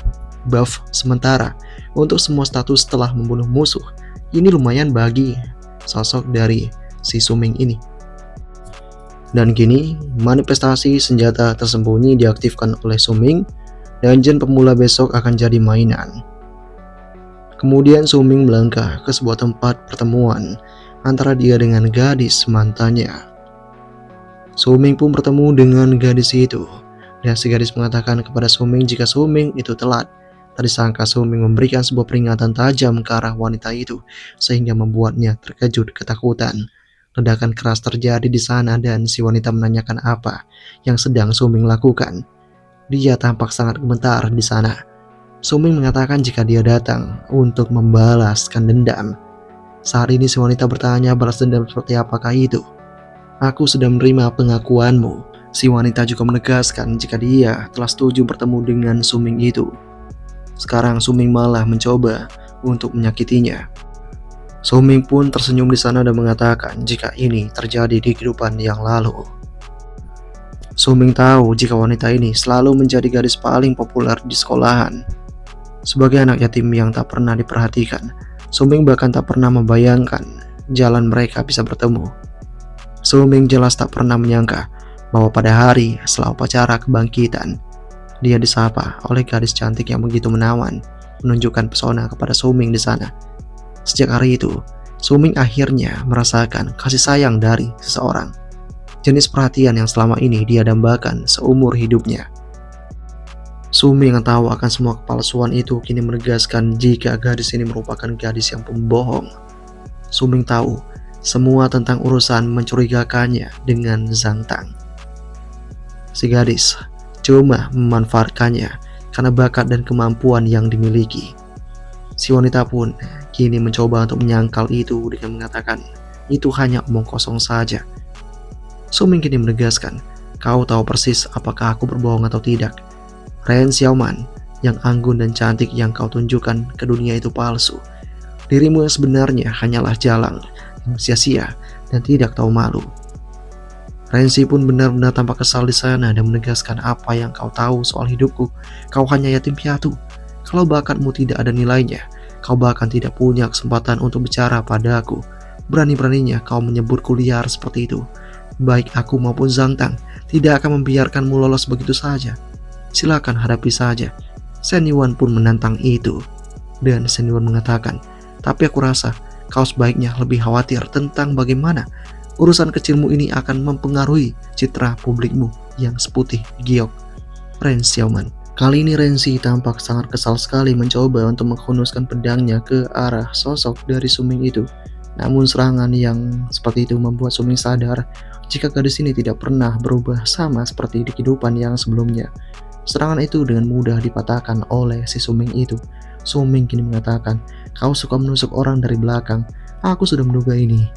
Buff sementara untuk semua status setelah membunuh musuh. Ini lumayan bagi sosok dari si Suming ini. Dan kini manifestasi senjata tersembunyi diaktifkan oleh Suming. Dungeon pemula besok akan jadi mainan. Kemudian Suming melangkah ke sebuah tempat pertemuan antara dia dengan gadis mantannya. Suming pun bertemu dengan gadis itu, dan si gadis mengatakan kepada Suming jika Suming itu telat. Tak disangka Suming memberikan sebuah peringatan tajam ke arah wanita itu, sehingga membuatnya terkejut ketakutan. Ledakan keras terjadi di sana dan si wanita menanyakan apa yang sedang Suming lakukan. Dia tampak sangat gemetar di sana. Suming mengatakan jika dia datang untuk membalaskan dendam. Saat ini si wanita bertanya balas dendam seperti apakah itu. Aku sudah menerima pengakuanmu. Si wanita juga menegaskan jika dia telah setuju bertemu dengan Suming itu. Sekarang Suming malah mencoba untuk menyakitinya. Suming pun tersenyum di sana dan mengatakan jika ini terjadi di kehidupan yang lalu. Suming tahu jika wanita ini selalu menjadi gadis paling populer di sekolahan. Sebagai anak yatim yang tak pernah diperhatikan, Suming bahkan tak pernah membayangkan jalan mereka bisa bertemu. Suming jelas tak pernah menyangka bahwa pada hari setelah upacara kebangkitan, dia disapa oleh gadis cantik yang begitu menawan, menunjukkan pesona kepada Suming di sana. Sejak hari itu, Suming akhirnya merasakan kasih sayang dari seseorang. Jenis perhatian yang selama ini dia dambakan seumur hidupnya. Suming yang tahu akan semua kepalsuan itu kini menegaskan jika gadis ini merupakan gadis yang pembohong. Suming tahu semua tentang urusan mencurigakannya dengan Zhang Tang. Si gadis cuma memanfaatkannya karena bakat dan kemampuan yang dimiliki. Si wanita pun kini mencoba untuk menyangkal itu dengan mengatakan itu hanya omong kosong saja. Suming kini menegaskan, kau tahu persis apakah aku berbohong atau tidak. Ren Xiaoman yang anggun dan cantik yang kau tunjukkan ke dunia itu palsu. Dirimu yang sebenarnya hanyalah jalang yang sia-sia dan tidak tahu malu. Renzi pun benar-benar tampak kesal di sana dan menegaskan apa yang kau tahu soal hidupku. Kau hanya yatim piatu. Kalau bakatmu tidak ada nilainya, kau bahkan tidak punya kesempatan untuk bicara padaku. Berani-beraninya kau menyebutku liar seperti itu. Baik aku maupun Zhang Tang tidak akan membiarkanmu lolos begitu saja. Silakan hadapi saja. Shen Yuan pun menantang itu. Dan Shen Yuan mengatakan, tapi aku rasa kau sebaiknya lebih khawatir tentang bagaimana urusan kecilmu ini akan mempengaruhi citra publikmu yang seputih giok. Ren Xiaoman. Kali ini Renzi tampak sangat kesal sekali mencoba untuk menghunuskan pedangnya ke arah sosok dari Suming itu. Namun serangan yang seperti itu membuat Suming sadar jika gadis ini tidak pernah berubah sama seperti di kehidupan yang sebelumnya. Serangan itu dengan mudah dipatahkan oleh si Suming itu. Suming kini mengatakan, kau suka menusuk orang dari belakang. Aku sudah menduga ini.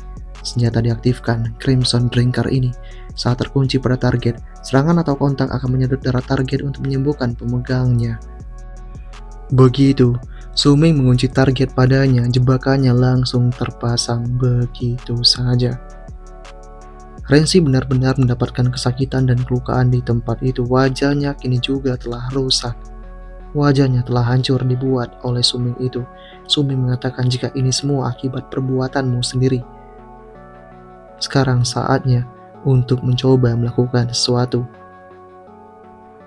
Senjata diaktifkan, Crimson Drinker ini. Saat terkunci pada target, serangan atau kontak akan menyedot darah target untuk menyembuhkan pemegangnya. Begitu, Suming mengunci target padanya, jebakannya langsung terpasang begitu saja. Renzi benar-benar mendapatkan kesakitan dan kelukaan di tempat itu. Wajahnya kini juga telah rusak. Wajahnya telah hancur dibuat oleh Suming itu. Suming mengatakan jika ini semua akibat perbuatanmu sendiri. Sekarang saatnya untuk mencoba melakukan sesuatu.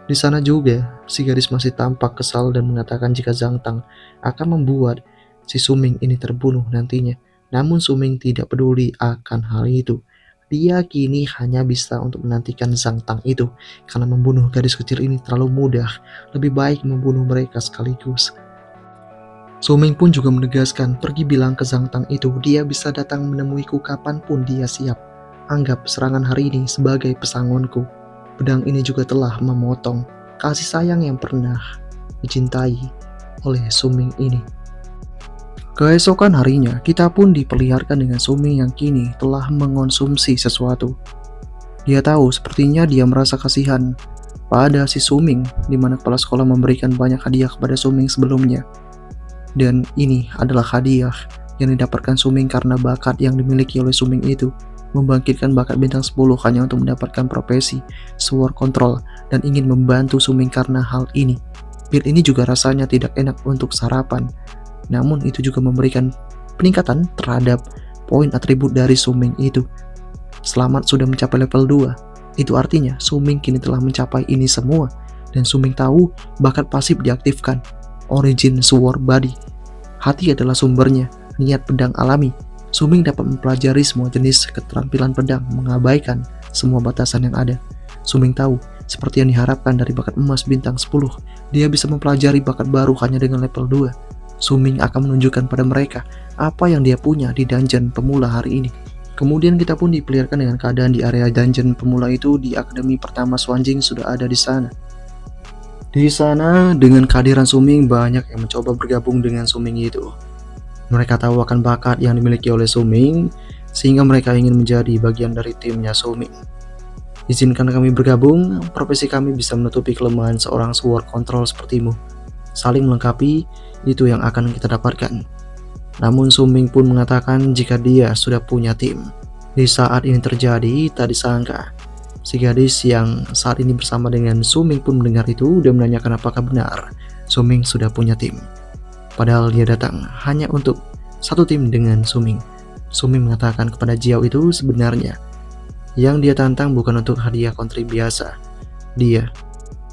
Di sana juga, si gadis masih tampak kesal dan mengatakan jika Zhang Tang akan membuat si Suming ini terbunuh nantinya. Namun Suming tidak peduli akan hal itu. Dia kini hanya bisa untuk menantikan Zhang Tang itu, karena membunuh gadis kecil ini terlalu mudah. Lebih baik membunuh mereka sekaligus. Suming pun juga menegaskan, pergi bilang ke Zhang Tang itu, dia bisa datang menemuiku kapanpun dia siap. Anggap serangan hari ini sebagai pesangonku. Pedang ini juga telah memotong kasih sayang yang pernah dicintai oleh Suming ini. Keesokan harinya, kita pun diperlihatkan dengan Suming yang kini telah mengonsumsi sesuatu. Dia tahu sepertinya dia merasa kasihan pada si Suming, di mana kepala sekolah memberikan banyak hadiah kepada Suming sebelumnya. Dan ini adalah hadiah yang didapatkan Suming karena bakat yang dimiliki oleh Suming itu, membangkitkan bakat bintang 10 hanya untuk mendapatkan profesi Sword Control, dan ingin membantu Suming karena hal ini. Pil ini juga rasanya tidak enak untuk sarapan. Namun itu juga memberikan peningkatan terhadap poin atribut dari Suming itu. Selamat sudah mencapai level 2. Itu artinya Suming kini telah mencapai ini semua. Dan Suming tahu bakat pasif diaktifkan. Origin Sword Body. Hati adalah sumbernya. Niat pedang alami. Suming dapat mempelajari semua jenis keterampilan pedang, mengabaikan semua batasan yang ada. Suming tahu, seperti yang diharapkan dari bakat emas bintang 10, dia bisa mempelajari bakat baru hanya dengan level 2. Suming akan menunjukkan pada mereka apa yang dia punya di dungeon pemula hari ini. Kemudian kita pun diperlihatkan dengan keadaan di area dungeon pemula itu di Akademi Pertama Xuanjing sudah ada di sana. Di sana dengan kehadiran Suming banyak yang mencoba bergabung dengan Suming itu. Mereka tahu akan bakat yang dimiliki oleh Suming sehingga mereka ingin menjadi bagian dari timnya Suming. Izinkan kami bergabung, profesi kami bisa menutupi kelemahan seorang Sword Control sepertimu. Saling melengkapi, itu yang akan kita dapatkan. Namun Suming pun mengatakan jika dia sudah punya tim. Di saat ini terjadi, tak disangka. Si gadis yang saat ini bersama dengan Suming pun mendengar itu dan menanyakan apakah benar Suming sudah punya tim. Padahal dia datang hanya untuk satu tim dengan Suming. Suming mengatakan kepada Jiao itu sebenarnya yang dia tantang bukan untuk hadiah kontri biasa. Dia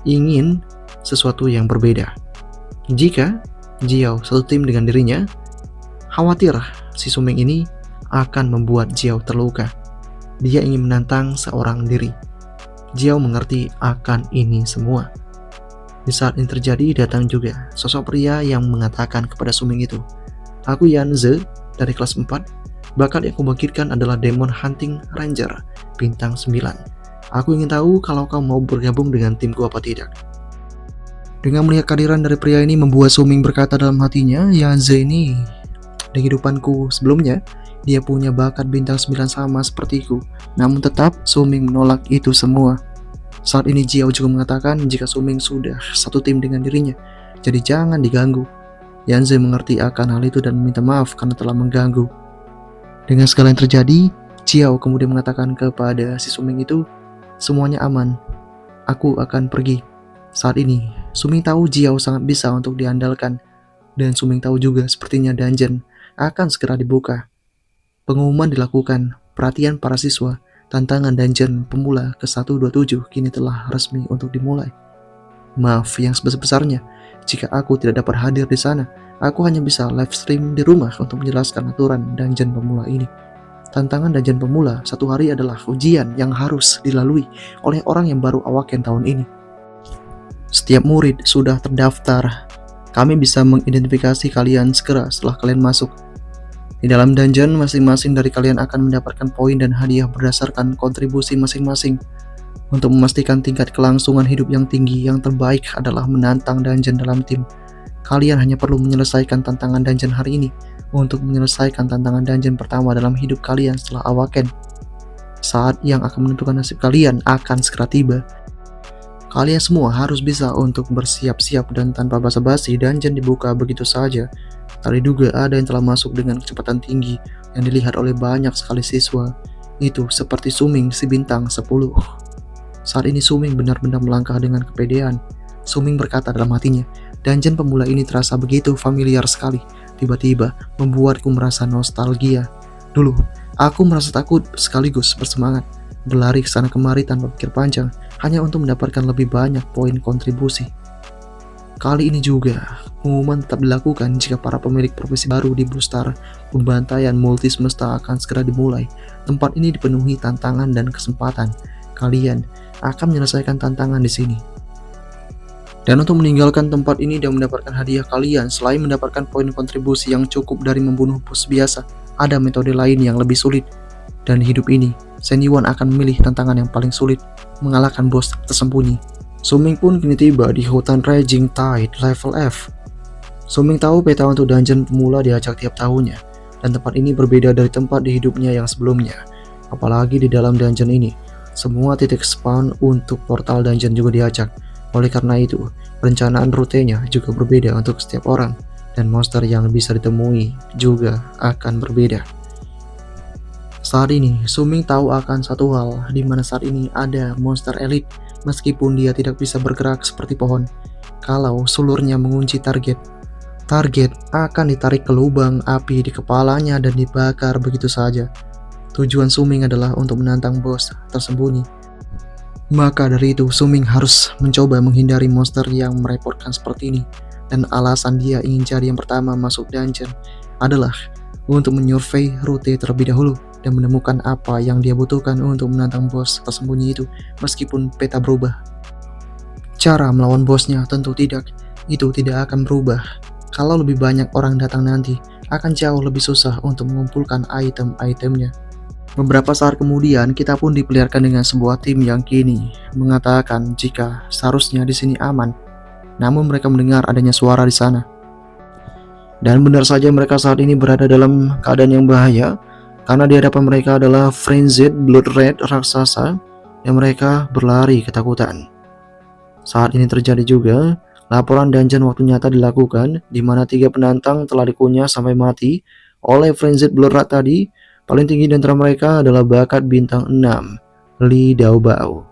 ingin sesuatu yang berbeda. Jika Jiao satu tim dengan dirinya, khawatir si Suming ini akan membuat Jiao terluka. Dia ingin menantang seorang diri. Jiao mengerti akan ini semua. Di saat ini terjadi, datang juga sosok pria yang mengatakan kepada Suming itu, aku Yan Ze dari kelas 4. Bakat yang kubangkitkan adalah Demon Hunting Ranger bintang 9. Aku ingin tahu kalau kau mau bergabung dengan timku apa tidak. Dengan melihat kehadiran dari pria ini membuat Suming berkata dalam hatinya, Yan Ze ini di kehidupanku sebelumnya, dia punya bakat bintang 9 sama sepertiku. Namun tetap Suming menolak itu semua. Saat ini Jiao juga mengatakan jika Suming sudah satu tim dengan dirinya, jadi jangan diganggu. Yan Ze mengerti akan hal itu dan meminta maaf karena telah mengganggu. Dengan segala yang terjadi, Jiao kemudian mengatakan kepada si Suming itu, semuanya aman, aku akan pergi. Saat ini, Suming tahu Jiao sangat bisa untuk diandalkan, dan Suming tahu juga sepertinya dungeon akan segera dibuka. Pengumuman dilakukan, perhatian para siswa, tantangan dungeon pemula ke-127 kini telah resmi untuk dimulai. Maaf yang sebesar-besarnya, jika aku tidak dapat hadir di sana, aku hanya bisa live stream di rumah untuk menjelaskan aturan dungeon pemula ini. Tantangan dungeon pemula satu hari adalah ujian yang harus dilalui oleh orang yang baru awaken tahun ini. Setiap murid sudah terdaftar. Kami bisa mengidentifikasi kalian segera setelah kalian masuk. Di dalam dungeon, masing-masing dari kalian akan mendapatkan poin dan hadiah berdasarkan kontribusi masing-masing. Untuk memastikan tingkat kelangsungan hidup yang tinggi, yang terbaik adalah menantang dungeon dalam tim. Kalian hanya perlu menyelesaikan tantangan dungeon hari ini untuk menyelesaikan tantangan dungeon pertama dalam hidup kalian setelah awaken. Saat yang akan menentukan nasib kalian akan segera tiba. Kalian semua harus bisa untuk bersiap-siap dan tanpa basa-basi dungeon dibuka begitu saja. Tak diduga ada yang telah masuk dengan kecepatan tinggi yang dilihat oleh banyak sekali siswa. Itu seperti Suming si bintang 10. Saat ini Suming benar-benar melangkah dengan kepedean. Suming berkata dalam hatinya, Dungeon pemula ini terasa begitu familiar sekali, tiba-tiba membuatku merasa nostalgia. Dulu, aku merasa takut sekaligus bersemangat, berlari ke sana kemari tanpa pikir panjang, hanya untuk mendapatkan lebih banyak poin kontribusi. Kali ini juga, pengumuman tetap dilakukan jika para pemilik profesi baru di Bluestar. Pembantaian multi semesta akan segera dimulai. Tempat ini dipenuhi tantangan dan kesempatan. Kalian akan menyelesaikan tantangan di sini. Dan untuk meninggalkan tempat ini dan mendapatkan hadiah kalian, selain mendapatkan poin kontribusi yang cukup dari membunuh bos biasa, ada metode lain yang lebih sulit. Dan di hidup ini, Shen Yuan akan memilih tantangan yang paling sulit, mengalahkan bos tersembunyi. Su Ming pun kini tiba di hutan Raging Tide level F. Su Ming tahu peta untuk dungeon pemula diacak tiap tahunnya, dan tempat ini berbeda dari tempat di hidupnya yang sebelumnya. Apalagi di dalam dungeon ini, semua titik spawn untuk portal dungeon juga diacak. Oleh karena itu, perencanaan rutenya juga berbeda untuk setiap orang, dan monster yang bisa ditemui juga akan berbeda. Saat ini, Su Ming tahu akan satu hal, di mana saat ini ada monster elit, meskipun dia tidak bisa bergerak seperti pohon. Kalau sulurnya mengunci target akan ditarik ke lubang api di kepalanya dan dibakar begitu saja. Tujuan Su Ming adalah untuk menantang bos tersembunyi. Maka dari itu, Su Ming harus mencoba menghindari monster yang merepotkan seperti ini. Dan alasan dia ingin jadi yang pertama masuk dungeon adalah untuk menyurvei rute terlebih dahulu dan menemukan apa yang dia butuhkan untuk menantang bos tersembunyi itu, meskipun peta berubah. Cara melawan bosnya tentu itu tidak akan berubah. Kalau lebih banyak orang datang nanti, akan jauh lebih susah untuk mengumpulkan item-itemnya. Beberapa saat kemudian, kita pun diperlihatkan dengan sebuah tim yang kini mengatakan jika seharusnya di sini aman. Namun mereka mendengar adanya suara di sana. Dan benar saja mereka saat ini berada dalam keadaan yang bahaya, karena di hadapan mereka adalah Frenzied Blood Red raksasa yang mereka berlari ketakutan. Saat ini terjadi juga laporan dungeon waktu nyata dilakukan, di mana 3 penantang telah dikunyah sampai mati oleh Frenzied Blood Red tadi. Paling tinggi di antara mereka adalah bakat bintang 6, Li Daobao.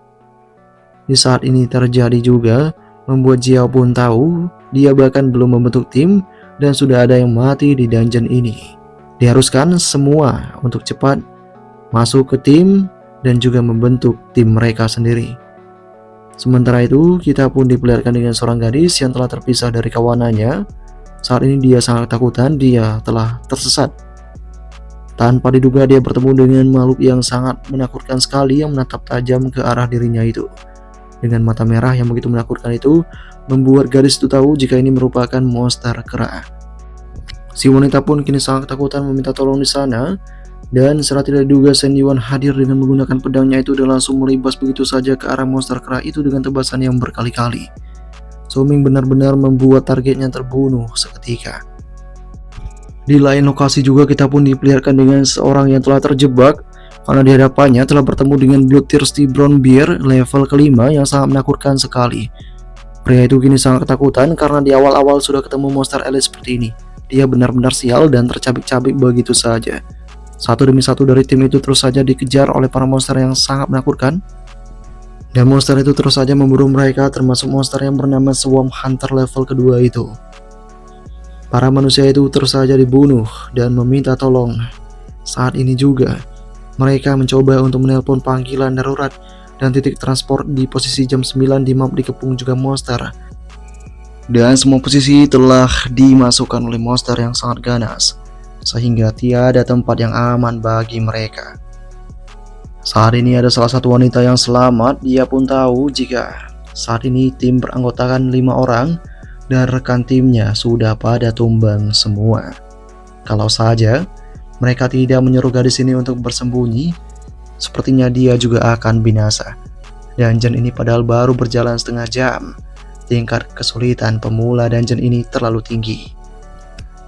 Di saat ini terjadi juga, membuat Jiao pun tahu, dia bahkan belum membentuk tim dan sudah ada yang mati di dungeon ini. Diharuskan semua untuk cepat masuk ke tim dan juga membentuk tim mereka sendiri. Sementara itu, kita pun diperlihatkan dengan seorang gadis yang telah terpisah dari kawanannya. Saat ini dia sangat ketakutan, dia telah tersesat. Tanpa diduga dia bertemu dengan makhluk yang sangat menakutkan sekali yang menatap tajam ke arah dirinya itu. Dengan mata merah yang begitu menakutkan itu, membuat gadis itu tahu jika ini merupakan monster kera. Si wanita pun kini sangat ketakutan meminta tolong di sana, dan setelah tidak diduga Shen Yuan hadir dengan menggunakan pedangnya itu dan langsung melibas begitu saja ke arah monster kera itu dengan tebasan yang berkali-kali. Su Ming benar-benar membuat targetnya terbunuh seketika. Di lain lokasi juga kita pun diperlihatkan dengan seorang yang telah terjebak karena di hadapannya telah bertemu dengan Bloodthirsty Brown Bear level kelima yang sangat menakutkan sekali. Pria itu kini sangat ketakutan karena di awal-awal sudah ketemu monster elit seperti ini. Dia benar-benar sial dan tercabik-cabik begitu saja. Satu demi satu dari tim itu terus saja dikejar oleh para monster yang sangat menakutkan. Dan monster itu terus saja memburu mereka, termasuk monster yang bernama Swarm Hunter level kedua itu. Para manusia itu terus saja dibunuh dan meminta tolong. Saat ini juga, mereka mencoba untuk menelpon panggilan darurat dan titik transport di posisi jam 9 di map dikepung juga monster. Dan semua posisi telah dimasukkan oleh monster yang sangat ganas, sehingga tiada tempat yang aman bagi mereka. Saat ini ada salah satu wanita yang selamat, dia pun tahu jika saat ini tim beranggotakan 5 orang, dan rekan timnya sudah pada tumbang semua. Kalau saja mereka tidak menyuruh gadis ini untuk bersembunyi, sepertinya dia juga akan binasa. Dungeon ini padahal baru berjalan setengah jam. Tingkat kesulitan pemula dungeon ini terlalu tinggi.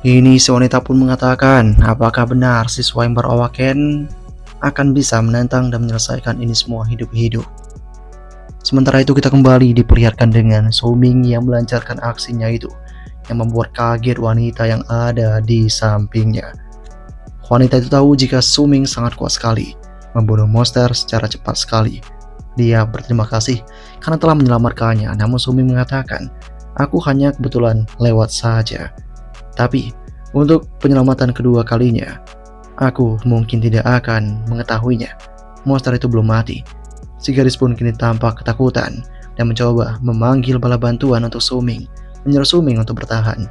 Ini si wanita pun mengatakan, apakah benar siswa yang berawaken akan bisa menantang dan menyelesaikan ini semua hidup-hidup. Sementara itu kita kembali diperlihatkan dengan Su Ming yang melancarkan aksinya itu, yang membuat kaget wanita yang ada di sampingnya. Wanita itu tahu jika Su Ming sangat kuat sekali, membunuh monster secara cepat sekali. Dia berterima kasih karena telah menyelamatkannya, namun Su Ming mengatakan, Aku hanya kebetulan lewat saja. Tapi, untuk penyelamatan kedua kalinya, aku mungkin tidak akan mengetahuinya. Monster itu belum mati. Si gadis pun kini tampak ketakutan dan mencoba memanggil bala bantuan untuk Su Ming, menyuruh Su Ming untuk bertahan.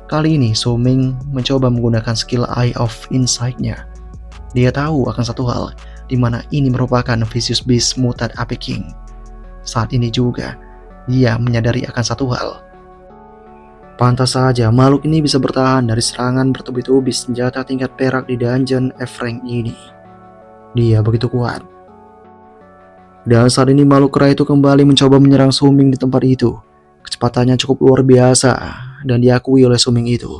Kali ini Su Ming mencoba menggunakan skill Eye of Insight-nya. Dia tahu akan satu hal, di mana ini merupakan Vicious Beast Mutant Ape King. Saat ini juga, dia menyadari akan satu hal. Pantas saja makhluk ini bisa bertahan dari serangan bertubi-tubi senjata tingkat perak di dungeon F-Rank ini. Dia begitu kuat. Dan saat ini makhluk kera itu kembali mencoba menyerang Su Ming di tempat itu. Kecepatannya cukup luar biasa dan diakui oleh Su Ming itu.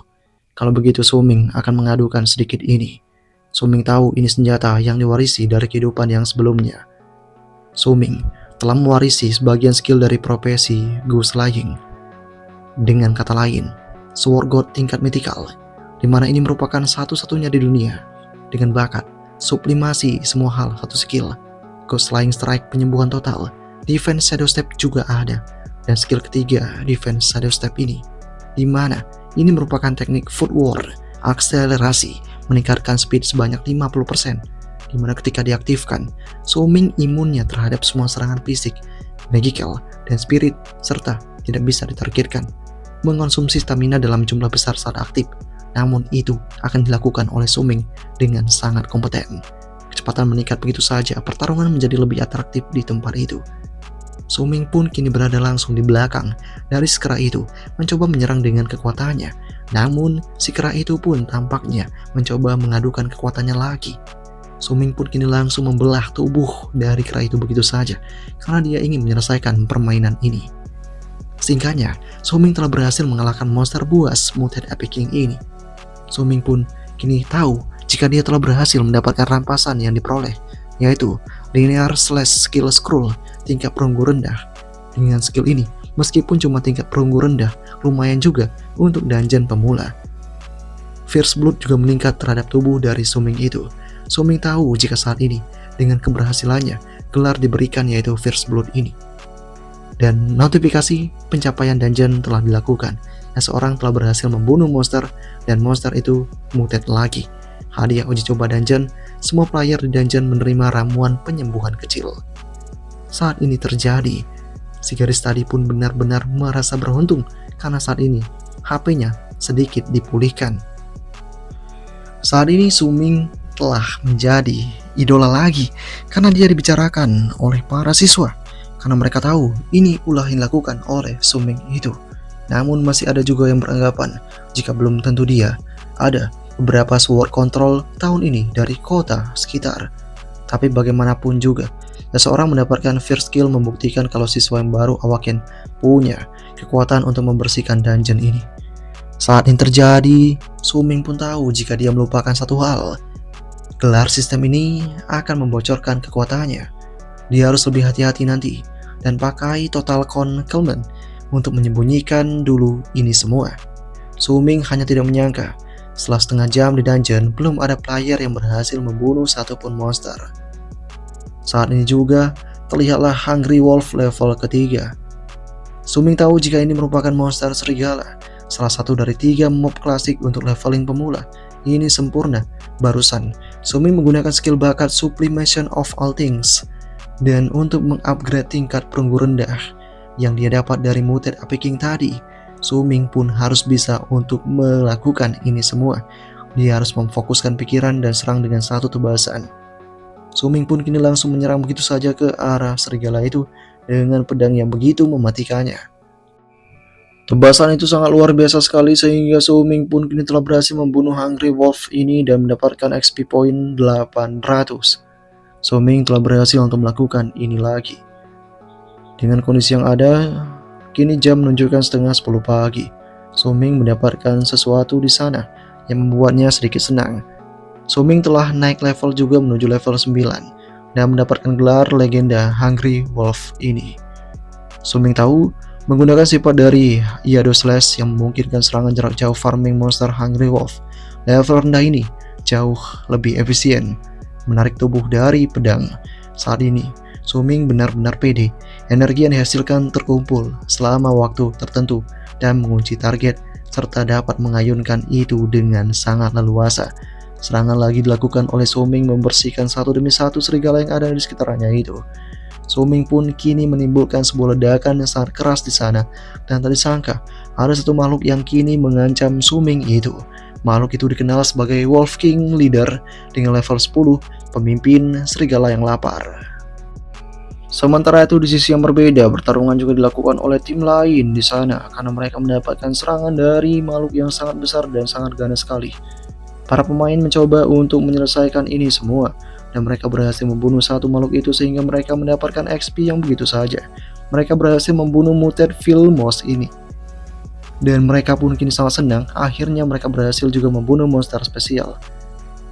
Kalau begitu Su Ming akan mengadukan sedikit ini. Su Ming tahu ini senjata yang diwarisi dari kehidupan yang sebelumnya. Su Ming telah mewarisi sebagian skill dari profesi Ghost Slaying. Dengan kata lain, Sword God tingkat mythical, di mana ini merupakan satu-satunya di dunia dengan bakat sublimasi semua hal satu skill. Ghost Slaying Strike penyembuhan total, Defense Shadow Step juga ada, dan skill ketiga Defense Shadow Step ini, di mana ini merupakan teknik footwork, akselerasi, meningkatkan speed sebanyak 50%, di mana ketika diaktifkan, Su Ming imunnya terhadap semua serangan fisik, magical, dan spirit, serta tidak bisa ditargetkan. Mengonsumsi stamina dalam jumlah besar saat aktif, namun itu akan dilakukan oleh Su Ming dengan sangat kompeten. Kecepatan meningkat begitu saja, pertarungan menjadi lebih atraktif di tempat itu. Su Ming pun kini berada langsung di belakang dari si kera itu, mencoba menyerang dengan kekuatannya. Namun, si kera itu pun tampaknya mencoba mengadukan kekuatannya lagi. Su Ming pun kini langsung membelah tubuh dari kera itu begitu saja, karena dia ingin menyelesaikan permainan ini. Singkatnya, Su Ming telah berhasil mengalahkan monster buas Mutant Ape King ini. Su Ming pun kini tahu jika dia telah berhasil mendapatkan rampasan yang diperoleh, yaitu Linear Slash Skill Scroll tingkat perunggu rendah. Dengan skill ini, meskipun cuma tingkat perunggu rendah, lumayan juga untuk dungeon pemula. Fierce Blood juga meningkat terhadap tubuh dari Su Ming itu. Su Ming tahu jika saat ini, dengan keberhasilannya, gelar diberikan yaitu Fierce Blood ini. Dan notifikasi pencapaian dungeon telah dilakukan. Seseorang telah berhasil membunuh monster dan monster itu mutant lagi. Hadiah uji coba dungeon, semua player di dungeon menerima ramuan penyembuhan kecil. Saat ini terjadi, si gadis tadi pun benar-benar merasa beruntung karena saat ini HP-nya sedikit dipulihkan. Saat ini Su Ming telah menjadi idola lagi karena dia dibicarakan oleh para siswa. Karena mereka tahu ini ulah yang dilakukan oleh Su Ming itu. Namun masih ada juga yang beranggapan jika belum tentu dia. Ada beberapa sword control tahun ini dari kota sekitar. Tapi bagaimanapun juga, seseorang mendapatkan first skill membuktikan kalau siswa yang baru Awaken punya kekuatan untuk membersihkan dungeon ini. Saat ini terjadi, Su Ming pun tahu jika dia melupakan satu hal. Gelar sistem ini akan membocorkan kekuatannya. Dia harus lebih hati-hati nanti dan pakai total concealment untuk menyembunyikan dulu ini semua. Su Ming hanya tidak menyangka, setelah setengah jam di dungeon belum ada player yang berhasil membunuh satupun monster. Saat ini juga terlihatlah Hungry Wolf level ketiga. Su Ming tahu jika ini merupakan monster serigala, salah satu dari 3 mob klasik untuk leveling pemula. Ini sempurna. Barusan Su Ming menggunakan skill bakat Sublimation of All Things. Dan untuk mengupgrade tingkat perunggu rendah yang dia dapat dari Mutant Ape King tadi, Su Ming pun harus bisa untuk melakukan ini semua. Dia harus memfokuskan pikiran dan serang dengan satu tebasan. Su Ming pun kini langsung menyerang begitu saja ke arah serigala itu dengan pedang yang begitu mematikannya. Tebasan itu sangat luar biasa sekali sehingga Su Ming pun kini telah berhasil membunuh Hungry Wolf ini dan mendapatkan XP point 800. Su Ming telah berhasil untuk melakukan ini lagi. Dengan kondisi yang ada, kini jam menunjukkan setengah 10 pagi. Su Ming mendapatkan sesuatu di sana yang membuatnya sedikit senang. Su Ming telah naik level juga menuju level 9 dan mendapatkan gelar legenda Hungry Wolf ini. Su Ming tahu menggunakan sifat dari Shadow Slash yang memungkinkan serangan jarak jauh farming monster Hungry Wolf. Level rendah ini jauh lebih efisien menarik tubuh dari pedang. Saat ini, Su Ming benar-benar pede. Energi yang dihasilkan terkumpul selama waktu tertentu dan mengunci target, serta dapat mengayunkan itu dengan sangat leluasa. Serangan lagi dilakukan oleh Su Ming membersihkan satu demi satu serigala yang ada di sekitarnya itu. Su Ming pun kini menimbulkan sebuah ledakan yang sangat keras di sana, dan tak disangka ada satu makhluk yang kini mengancam Su Ming itu. Makhluk itu dikenal sebagai Wolf King Leader dengan level 10, pemimpin serigala yang lapar. Sementara itu di sisi yang berbeda, pertarungan juga dilakukan oleh tim lain di sana karena mereka mendapatkan serangan dari makhluk yang sangat besar dan sangat ganas sekali. Para pemain mencoba untuk menyelesaikan ini semua, dan mereka berhasil membunuh satu makhluk itu sehingga mereka mendapatkan XP yang begitu saja. Mereka berhasil membunuh Muted Vilmos ini. Dan mereka pun kini sangat senang, akhirnya mereka berhasil juga membunuh monster spesial.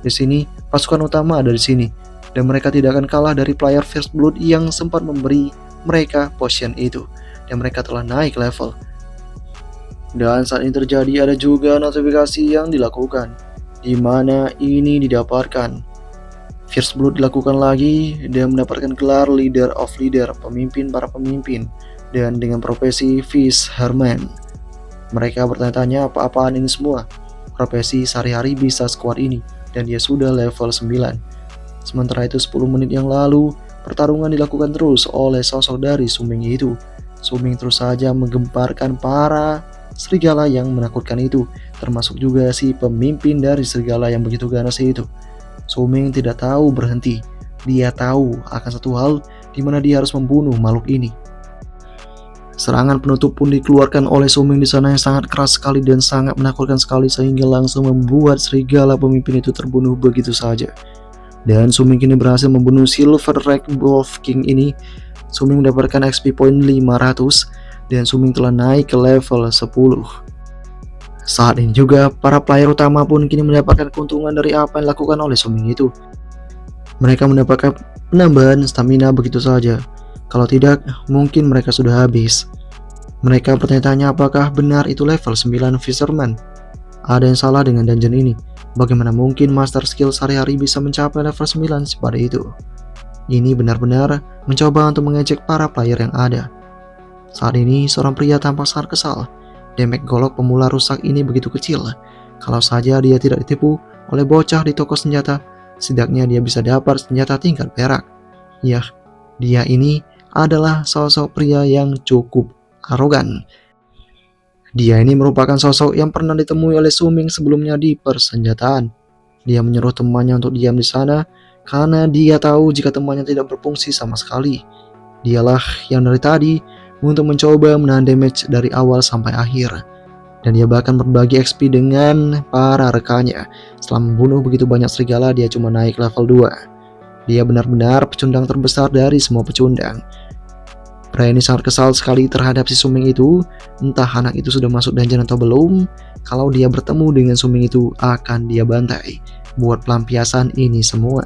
Di sini, pasukan utama ada di sini, dan mereka tidak akan kalah dari player First Blood yang sempat memberi mereka potion itu, dan mereka telah naik level. Dan saat ini terjadi ada juga notifikasi yang dilakukan, di mana ini didapatkan. First Blood dilakukan lagi dan mendapatkan gelar Leader of Leader, pemimpin para pemimpin, dan dengan profesi Fish Herman. Mereka bertanya-tanya apa-apaan ini semua. Profesi sehari-hari bisa sekuat ini, dan dia sudah level 9. Sementara itu 10 menit yang lalu, pertarungan dilakukan terus oleh sosok dari Su Ming itu. Su Ming terus saja menggemparkan para serigala yang menakutkan itu, termasuk juga si pemimpin dari serigala yang begitu ganas itu. Su Ming tidak tahu berhenti. Dia tahu akan satu hal, di mana dia harus membunuh makhluk ini. Serangan penutup pun dikeluarkan oleh Su Ming di sana yang sangat keras sekali dan sangat menakutkan sekali sehingga langsung membuat serigala pemimpin itu terbunuh begitu saja. Dan Su Ming kini berhasil membunuh Silver Red Wolf King ini. Su Ming mendapatkan XP point 500 dan Su Ming telah naik ke level 10. Saat ini juga para player utama pun kini mendapatkan keuntungan dari apa yang dilakukan oleh Su Ming itu. Mereka mendapatkan penambahan stamina begitu saja. Kalau tidak, mungkin mereka sudah habis. Mereka bertanya-tanya apakah benar itu level 9 Fisherman. Ada yang salah dengan dungeon ini. Bagaimana mungkin master skill sehari-hari bisa mencapai level 9 pada itu? Ini benar-benar mencoba untuk mengejek para player yang ada. Saat ini, seorang pria tampak sangat kesal. Damage golok pemula rusak ini begitu kecil. Kalau saja dia tidak ditipu oleh bocah di toko senjata, setidaknya dia bisa dapat senjata tingkat perak. Yah, dia ini adalah sosok pria yang cukup arogan. Dia ini merupakan sosok yang pernah ditemui oleh Su Ming sebelumnya di persenjataan. Dia menyuruh temannya untuk diam di sana karena dia tahu jika temannya tidak berfungsi sama sekali. Dialah yang dari tadi untuk mencoba menahan damage dari awal sampai akhir. Dan dia bahkan berbagi XP dengan para rekannya. Setelah membunuh begitu banyak serigala, dia cuma naik level 2. Dia benar-benar pecundang terbesar dari semua pecundang. Pria ini sangat kesal sekali terhadap si Su Ming itu. Entah anak itu sudah masuk dungeon atau belum. Kalau dia bertemu dengan Su Ming itu, akan dia bantai buat pelampiasan ini semua.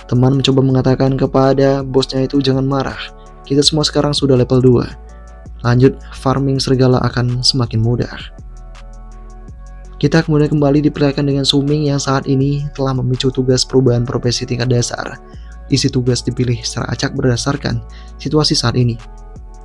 Teman mencoba mengatakan kepada bosnya itu jangan marah. Kita semua sekarang sudah level 2. Lanjut farming serigala akan semakin mudah. Kita kemudian kembali diperlihatkan dengan Su Ming yang saat ini telah memicu tugas perubahan profesi tingkat dasar. Isi tugas dipilih secara acak berdasarkan situasi saat ini.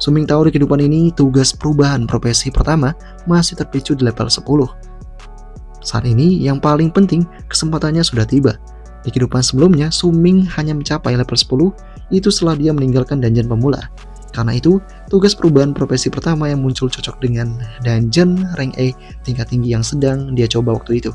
Su Ming tahu di kehidupan ini tugas perubahan profesi pertama masih terpicu di level 10. Saat ini yang paling penting kesempatannya sudah tiba. Di kehidupan sebelumnya Su Ming hanya mencapai level 10 itu setelah dia meninggalkan dungeon pemula. Karena itu tugas perubahan profesi pertama yang muncul cocok dengan dungeon rank A tingkat tinggi yang sedang dia coba waktu itu.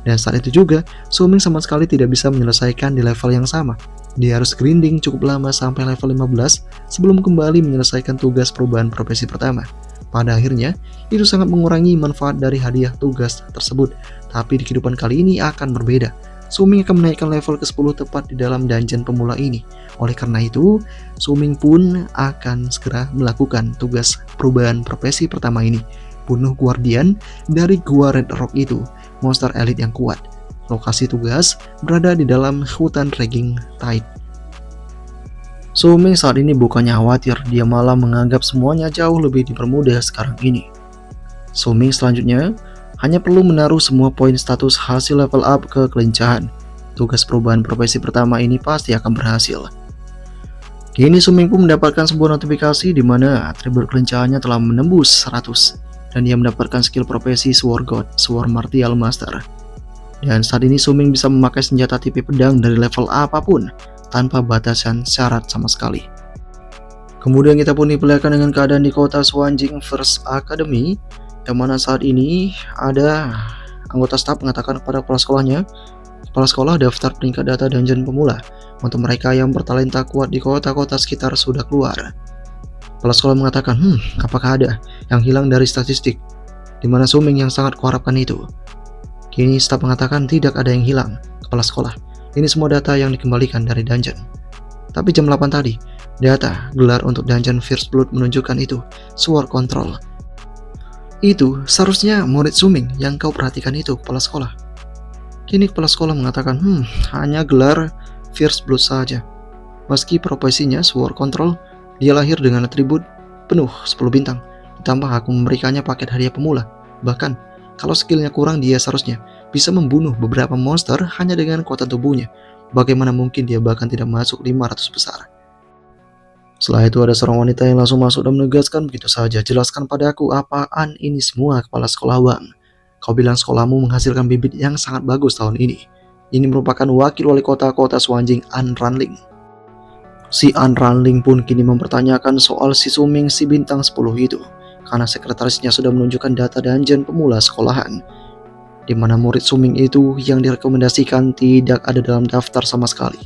Dan saat itu juga Su Ming sama sekali tidak bisa menyelesaikan di level yang sama. Dia harus grinding cukup lama sampai level 15 sebelum kembali menyelesaikan tugas perubahan profesi pertama. Pada akhirnya, itu sangat mengurangi manfaat dari hadiah tugas tersebut. Tapi di kehidupan kali ini akan berbeda. Su Ming akan menaikkan level ke-10 tepat di dalam dungeon pemula ini. Oleh karena itu, Su Ming pun akan segera melakukan tugas perubahan profesi pertama ini. Bunuh Guardian dari Gua Red Rock itu, monster elit yang kuat. Lokasi tugas berada di dalam hutan Raging Tide. Su Ming saat ini bukannya khawatir, dia malah menganggap semuanya jauh lebih dipermudah sekarang ini. Su Ming selanjutnya hanya perlu menaruh semua poin status hasil level up ke kelincahan. Tugas perubahan profesi pertama ini pasti akan berhasil. Kini Suming pun mendapatkan sebuah notifikasi di mana atribut kelincahannya telah menembus 100 dan dia mendapatkan skill profesi Sword God, Sword Martial Master. Dan saat ini Suming bisa memakai senjata tipe pedang dari level apapun tanpa batasan syarat sama sekali. Kemudian kita pun diperlihatkan dengan keadaan di kota Swanjing First Academy, yang mana saat ini ada anggota staf mengatakan kepada kepala sekolahnya, kepala sekolah daftar peringkat data dungeon pemula untuk mereka yang bertalenta kuat di kota-kota sekitar sudah keluar. Kepala sekolah mengatakan, apakah ada yang hilang dari statistik, di mana Suming yang sangat kuharapkan itu. Kini staf mengatakan tidak ada yang hilang, kepala sekolah. Ini semua data yang dikembalikan dari dungeon. Tapi jam 8 tadi, data gelar untuk dungeon First Blood menunjukkan itu, Sword Control. Itu seharusnya murid Suming yang kau perhatikan itu, kepala sekolah. Kini kepala sekolah mengatakan, hanya gelar First Blood saja. Meski profesinya Sword Control, dia lahir dengan atribut penuh 10 bintang. Ditambah aku memberikannya paket hadiah pemula. Bahkan, kalau skillnya kurang dia seharusnya bisa membunuh beberapa monster hanya dengan kekuatan tubuhnya. Bagaimana mungkin dia bahkan tidak masuk 500 besar. Setelah itu ada seorang wanita yang langsung masuk dan menegaskan, begitu saja, jelaskan padaku apaan ini semua, kepala sekolah Wang. Kau bilang sekolahmu menghasilkan bibit yang sangat bagus tahun ini. Ini merupakan wakil wali kota Swanjing, An Ranling. Si An Ranling pun kini mempertanyakan soal si Suming si bintang 10 itu, karena sekretarisnya sudah menunjukkan data dungeon pemula sekolahan, di mana murid Suming itu yang direkomendasikan tidak ada dalam daftar sama sekali.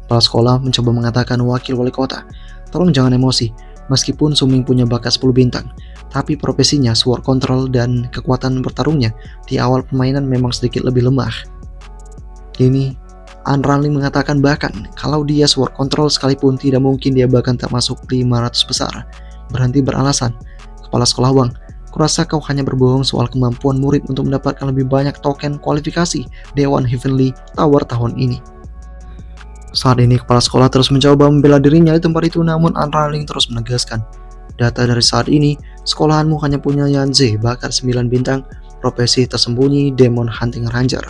Kepala sekolah mencoba mengatakan wakil wali kota, tolong jangan emosi, meskipun Suming punya bakat 10 bintang, tapi profesinya Sword Control dan kekuatan bertarungnya di awal permainan memang sedikit lebih lemah. Kini, An Ranling mengatakan bahkan kalau dia Sword Control sekalipun tidak mungkin dia bahkan tak masuk 500 besar. Berhenti beralasan, kepala sekolah Wang, kurasa kau hanya berbohong soal kemampuan murid untuk mendapatkan lebih banyak token kualifikasi Dewan Heavenly Tower tahun ini. Saat ini kepala sekolah terus mencoba membela dirinya di tempat itu, namun An Ranling terus menegaskan, data dari saat ini, sekolahanmu hanya punya Yanze, bakat 9 bintang, profesi tersembunyi Demon Hunting Ranger.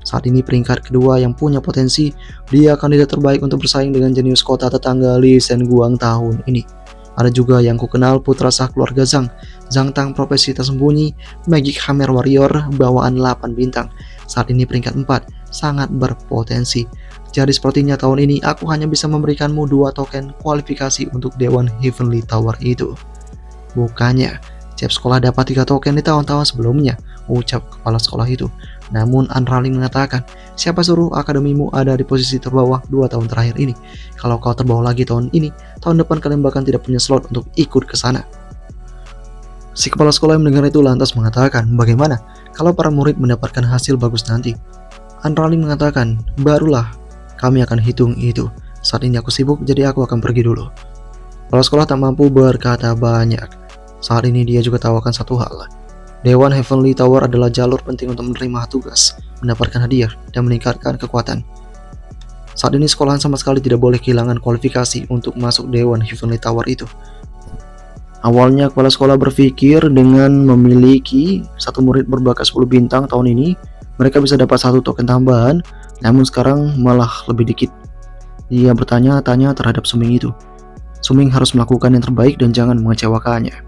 Saat ini peringkat kedua yang punya potensi, dia kandidat terbaik untuk bersaing dengan jenius kota tetangga Li Senguang tahun ini. Ada juga yang ku kenal putra sah keluarga Zhang Tang, profesi tersembunyi Magic Hammer Warrior, bawaan 8 bintang. Saat ini peringkat 4, sangat berpotensi. Jadi sepertinya tahun ini aku hanya bisa memberikanmu 2 token kualifikasi untuk Dewan Heavenly Tower itu. Bukannya setiap sekolah dapat 3 token di tahun-tahun sebelumnya, ucap kepala sekolah itu. Namun An Ranling mengatakan, siapa suruh akademimu ada di posisi terbawah 2 tahun terakhir ini. Kalau kau terbawah lagi tahun ini, tahun depan kalian bahkan tidak punya slot untuk ikut ke sana. Si kepala sekolah yang mendengar itu lantas mengatakan, bagaimana kalau para murid mendapatkan hasil bagus nanti? An Ranling mengatakan, barulah kami akan hitung itu. Saat ini aku sibuk, jadi aku akan pergi dulu. Kepala sekolah tak mampu berkata banyak. Saat ini dia juga tahu akan satu hal. Dewan Heavenly Tower adalah jalur penting untuk menerima tugas, mendapatkan hadiah, dan meningkatkan kekuatan. Saat ini sekolahan sama sekali tidak boleh kehilangan kualifikasi untuk masuk Dewan Heavenly Tower itu. Awalnya kepala sekolah berpikir dengan memiliki satu murid berbakat 10 bintang tahun ini, mereka bisa dapat 1 token tambahan, namun sekarang malah lebih dikit. Dia bertanya-tanya terhadap Suming itu. Suming harus melakukan yang terbaik dan jangan mengecewakannya.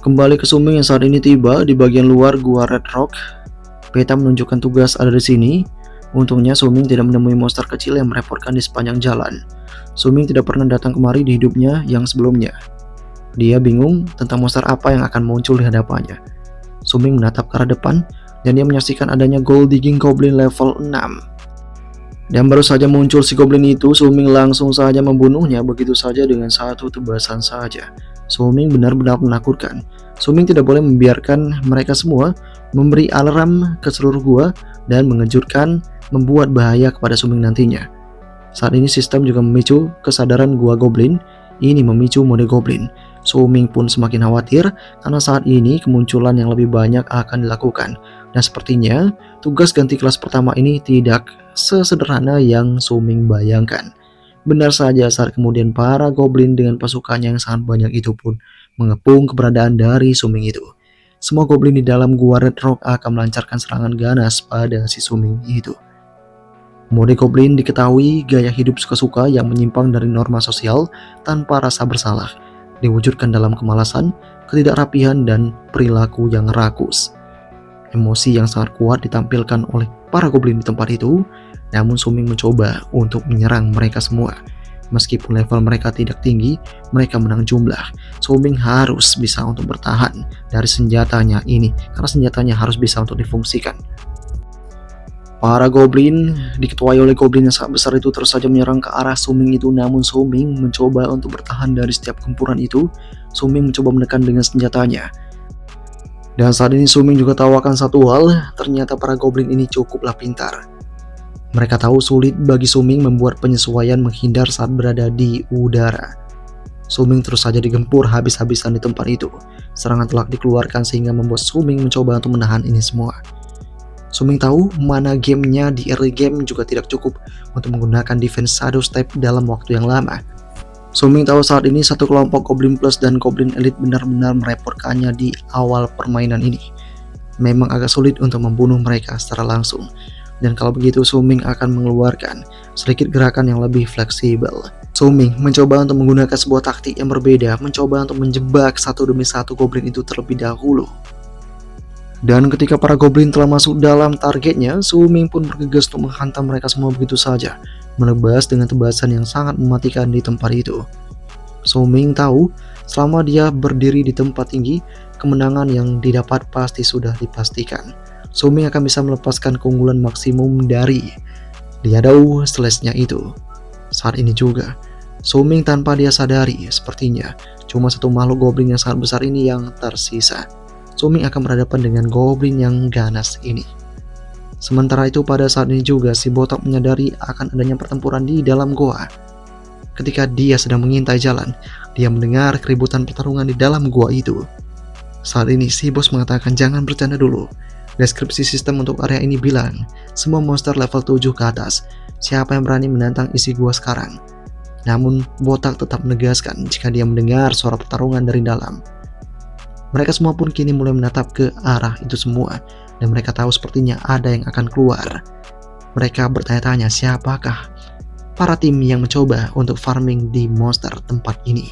Kembali ke Suming yang saat ini tiba di bagian luar gua Red Rock. Peta menunjukkan tugas ada di sini. Untungnya Suming tidak menemui monster kecil yang merepotkan di sepanjang jalan. Suming tidak pernah datang kemari di hidupnya yang sebelumnya. Dia bingung tentang monster apa yang akan muncul di hadapannya. Suming menatap ke arah depan dan dia menyaksikan adanya Gold Digging Goblin level 6. Dan baru saja muncul si goblin itu, Suming langsung saja membunuhnya begitu saja dengan 1 tebasan saja. Suming benar-benar menakutkan. Suming tidak boleh membiarkan mereka semua memberi alarm ke seluruh gua dan mengejutkan, membuat bahaya kepada Suming nantinya. Saat ini sistem juga memicu kesadaran gua goblin, ini memicu mode goblin. Suming pun semakin khawatir karena saat ini kemunculan yang lebih banyak akan dilakukan. Dan sepertinya tugas ganti kelas pertama ini tidak sesederhana yang Suming bayangkan. Benar saja saat kemudian para goblin dengan pasukannya yang sangat banyak itu pun mengepung keberadaan dari Suming itu. Semua goblin di dalam gua Red Rock akan melancarkan serangan ganas pada si Suming itu. Mode Goblin diketahui gaya hidup suka-suka yang menyimpang dari norma sosial tanpa rasa bersalah, diwujudkan dalam kemalasan, ketidakrapian, dan perilaku yang rakus. Emosi yang sangat kuat ditampilkan oleh para goblin di tempat itu, namun Suming mencoba untuk menyerang mereka semua. Meskipun level mereka tidak tinggi, mereka menang jumlah. Suming harus bisa untuk bertahan dari senjatanya ini, karena senjatanya harus bisa untuk difungsikan. Para goblin diketuai oleh goblin yang sangat besar itu terus saja menyerang ke arah Suming itu, namun Suming mencoba untuk bertahan dari setiap gempuran itu. Suming mencoba menekan dengan senjatanya. Dan saat ini Suming juga tahu akan satu hal, ternyata para goblin ini cukuplah pintar. Mereka tahu sulit bagi Suming membuat penyesuaian menghindar saat berada di udara. Suming terus saja digempur habis-habisan di tempat itu. Serangan telak dikeluarkan sehingga membuat Suming mencoba untuk menahan ini semua. Suming tahu mana gamenya di early game juga tidak cukup untuk menggunakan defense shadow step dalam waktu yang lama. Suming tahu saat ini satu kelompok Goblin Plus dan Goblin Elite benar-benar merepotkannya di awal permainan ini. Memang agak sulit untuk membunuh mereka secara langsung. Dan kalau begitu Suming akan mengeluarkan sedikit gerakan yang lebih fleksibel. Suming mencoba untuk menggunakan sebuah taktik yang berbeda, mencoba untuk menjebak satu demi satu Goblin itu terlebih dahulu. Dan ketika para goblin telah masuk dalam targetnya, Suming pun bergegas untuk menghantam mereka semua begitu saja, menebas dengan tebasan yang sangat mematikan di tempat itu. Suming tahu, selama dia berdiri di tempat tinggi, kemenangan yang didapat pasti sudah dipastikan. Suming akan bisa melepaskan keunggulan maksimum dari Liadou Slash-nya itu. Saat ini juga, Suming tanpa dia sadari, sepertinya cuma satu makhluk goblin yang sangat besar ini yang tersisa. Suming akan berhadapan dengan goblin yang ganas ini. Sementara itu pada saat ini juga si botak menyadari akan adanya pertempuran di dalam goa. Ketika dia sedang mengintai jalan, dia mendengar keributan pertarungan di dalam goa itu. Saat ini si bos mengatakan jangan bercanda dulu. Deskripsi sistem untuk area ini bilang, semua monster level 7 ke atas. Siapa yang berani menantang isi gua sekarang? Namun botak tetap menegaskan jika dia mendengar suara pertarungan dari dalam. Mereka semua pun kini mulai menatap ke arah itu semua, dan mereka tahu sepertinya ada yang akan keluar. Mereka bertanya-tanya siapakah para tim yang mencoba untuk farming di monster tempat ini.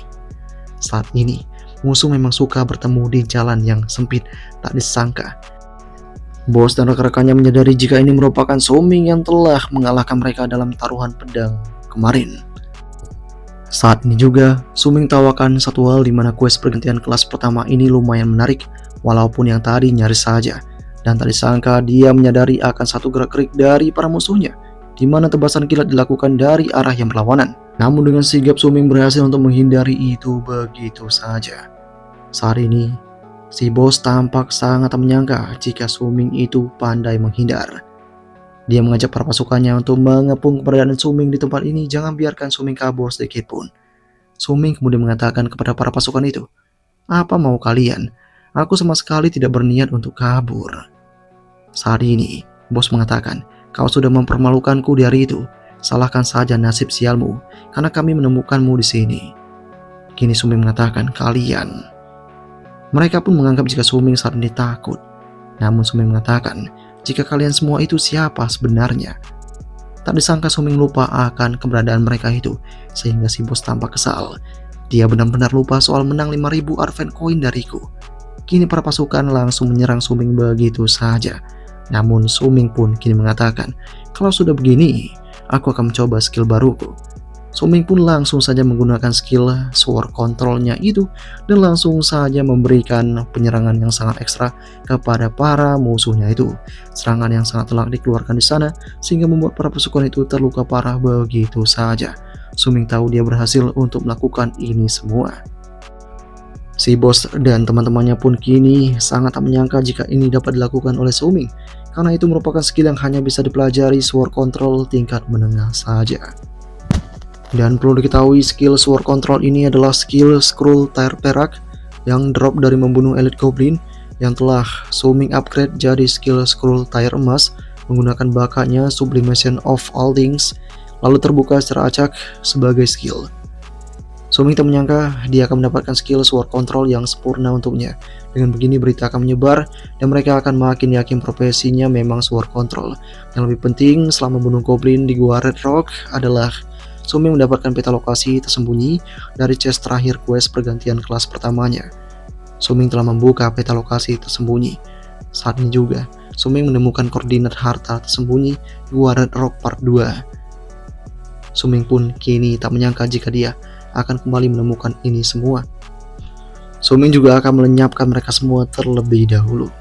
Saat ini, musuh memang suka bertemu di jalan yang sempit tak disangka. Bos dan rekan-rekannya menyadari jika ini merupakan Suming yang telah mengalahkan mereka dalam taruhan pedang kemarin. Saat ini juga, Suming tawakan satu hal di mana quest pergantian kelas pertama ini lumayan menarik, walaupun yang tadi nyaris saja. Dan tak disangka dia menyadari akan satu gerak-gerik dari para musuhnya, di mana tebasan kilat dilakukan dari arah yang berlawanan. Namun dengan sigap Suming berhasil untuk menghindari itu begitu saja. Saat ini, si bos tampak sangat tak menyangka jika Suming itu pandai menghindar. Dia mengajak para pasukannya untuk mengepung keberadaan Suming di tempat ini, jangan biarkan Suming kabur sedikit pun. Suming kemudian mengatakan kepada para pasukan itu, "Apa mau kalian? Aku sama sekali tidak berniat untuk kabur." Saat ini, bos mengatakan, "Kau sudah mempermalukanku di hari itu. Salahkan saja nasib sialmu, karena kami menemukanmu di sini." Kini Suming mengatakan, "Kalian." Mereka pun menganggap jika Suming saat ini takut. Namun Suming mengatakan, "Jika kalian semua itu siapa sebenarnya?" Tak disangka Suming lupa akan keberadaan mereka itu, sehingga si bos tampak kesal. Dia benar-benar lupa soal menang 5.000 Arven Coin dariku. Kini para pasukan langsung menyerang Suming begitu saja. Namun Suming pun kini mengatakan, "Kalau sudah begini, aku akan mencoba skill baruku." Suming pun langsung saja menggunakan skill sword controlnya itu dan langsung saja memberikan penyerangan yang sangat ekstra kepada para musuhnya itu. Serangan yang sangat telak dikeluarkan di sana sehingga membuat para pasukan itu terluka parah begitu saja. Suming tahu dia berhasil untuk melakukan ini semua. Si bos dan teman-temannya pun kini sangat tak menyangka jika ini dapat dilakukan oleh Suming, karena itu merupakan skill yang hanya bisa dipelajari sword control tingkat menengah saja. Dan perlu diketahui skill sword control ini adalah skill scroll tire perak yang drop dari membunuh elite goblin yang telah Suming upgrade jadi skill scroll tire emas menggunakan bakatnya sublimation of all things, lalu terbuka secara acak sebagai skill. Suming tak menyangka dia akan mendapatkan skill sword control yang sempurna untuknya. Dengan begini berita akan menyebar dan mereka akan makin yakin profesinya memang sword control. Yang lebih penting selama membunuh goblin di gua Red Rock adalah Suming mendapatkan peta lokasi tersembunyi dari chest terakhir quest pergantian kelas pertamanya. Suming telah membuka peta lokasi tersembunyi. Saat ini juga, Suming menemukan koordinat harta tersembunyi di gua Red Rock Part 2. Suming pun kini tak menyangka jika dia akan kembali menemukan ini semua. Suming juga akan melenyapkan mereka semua terlebih dahulu.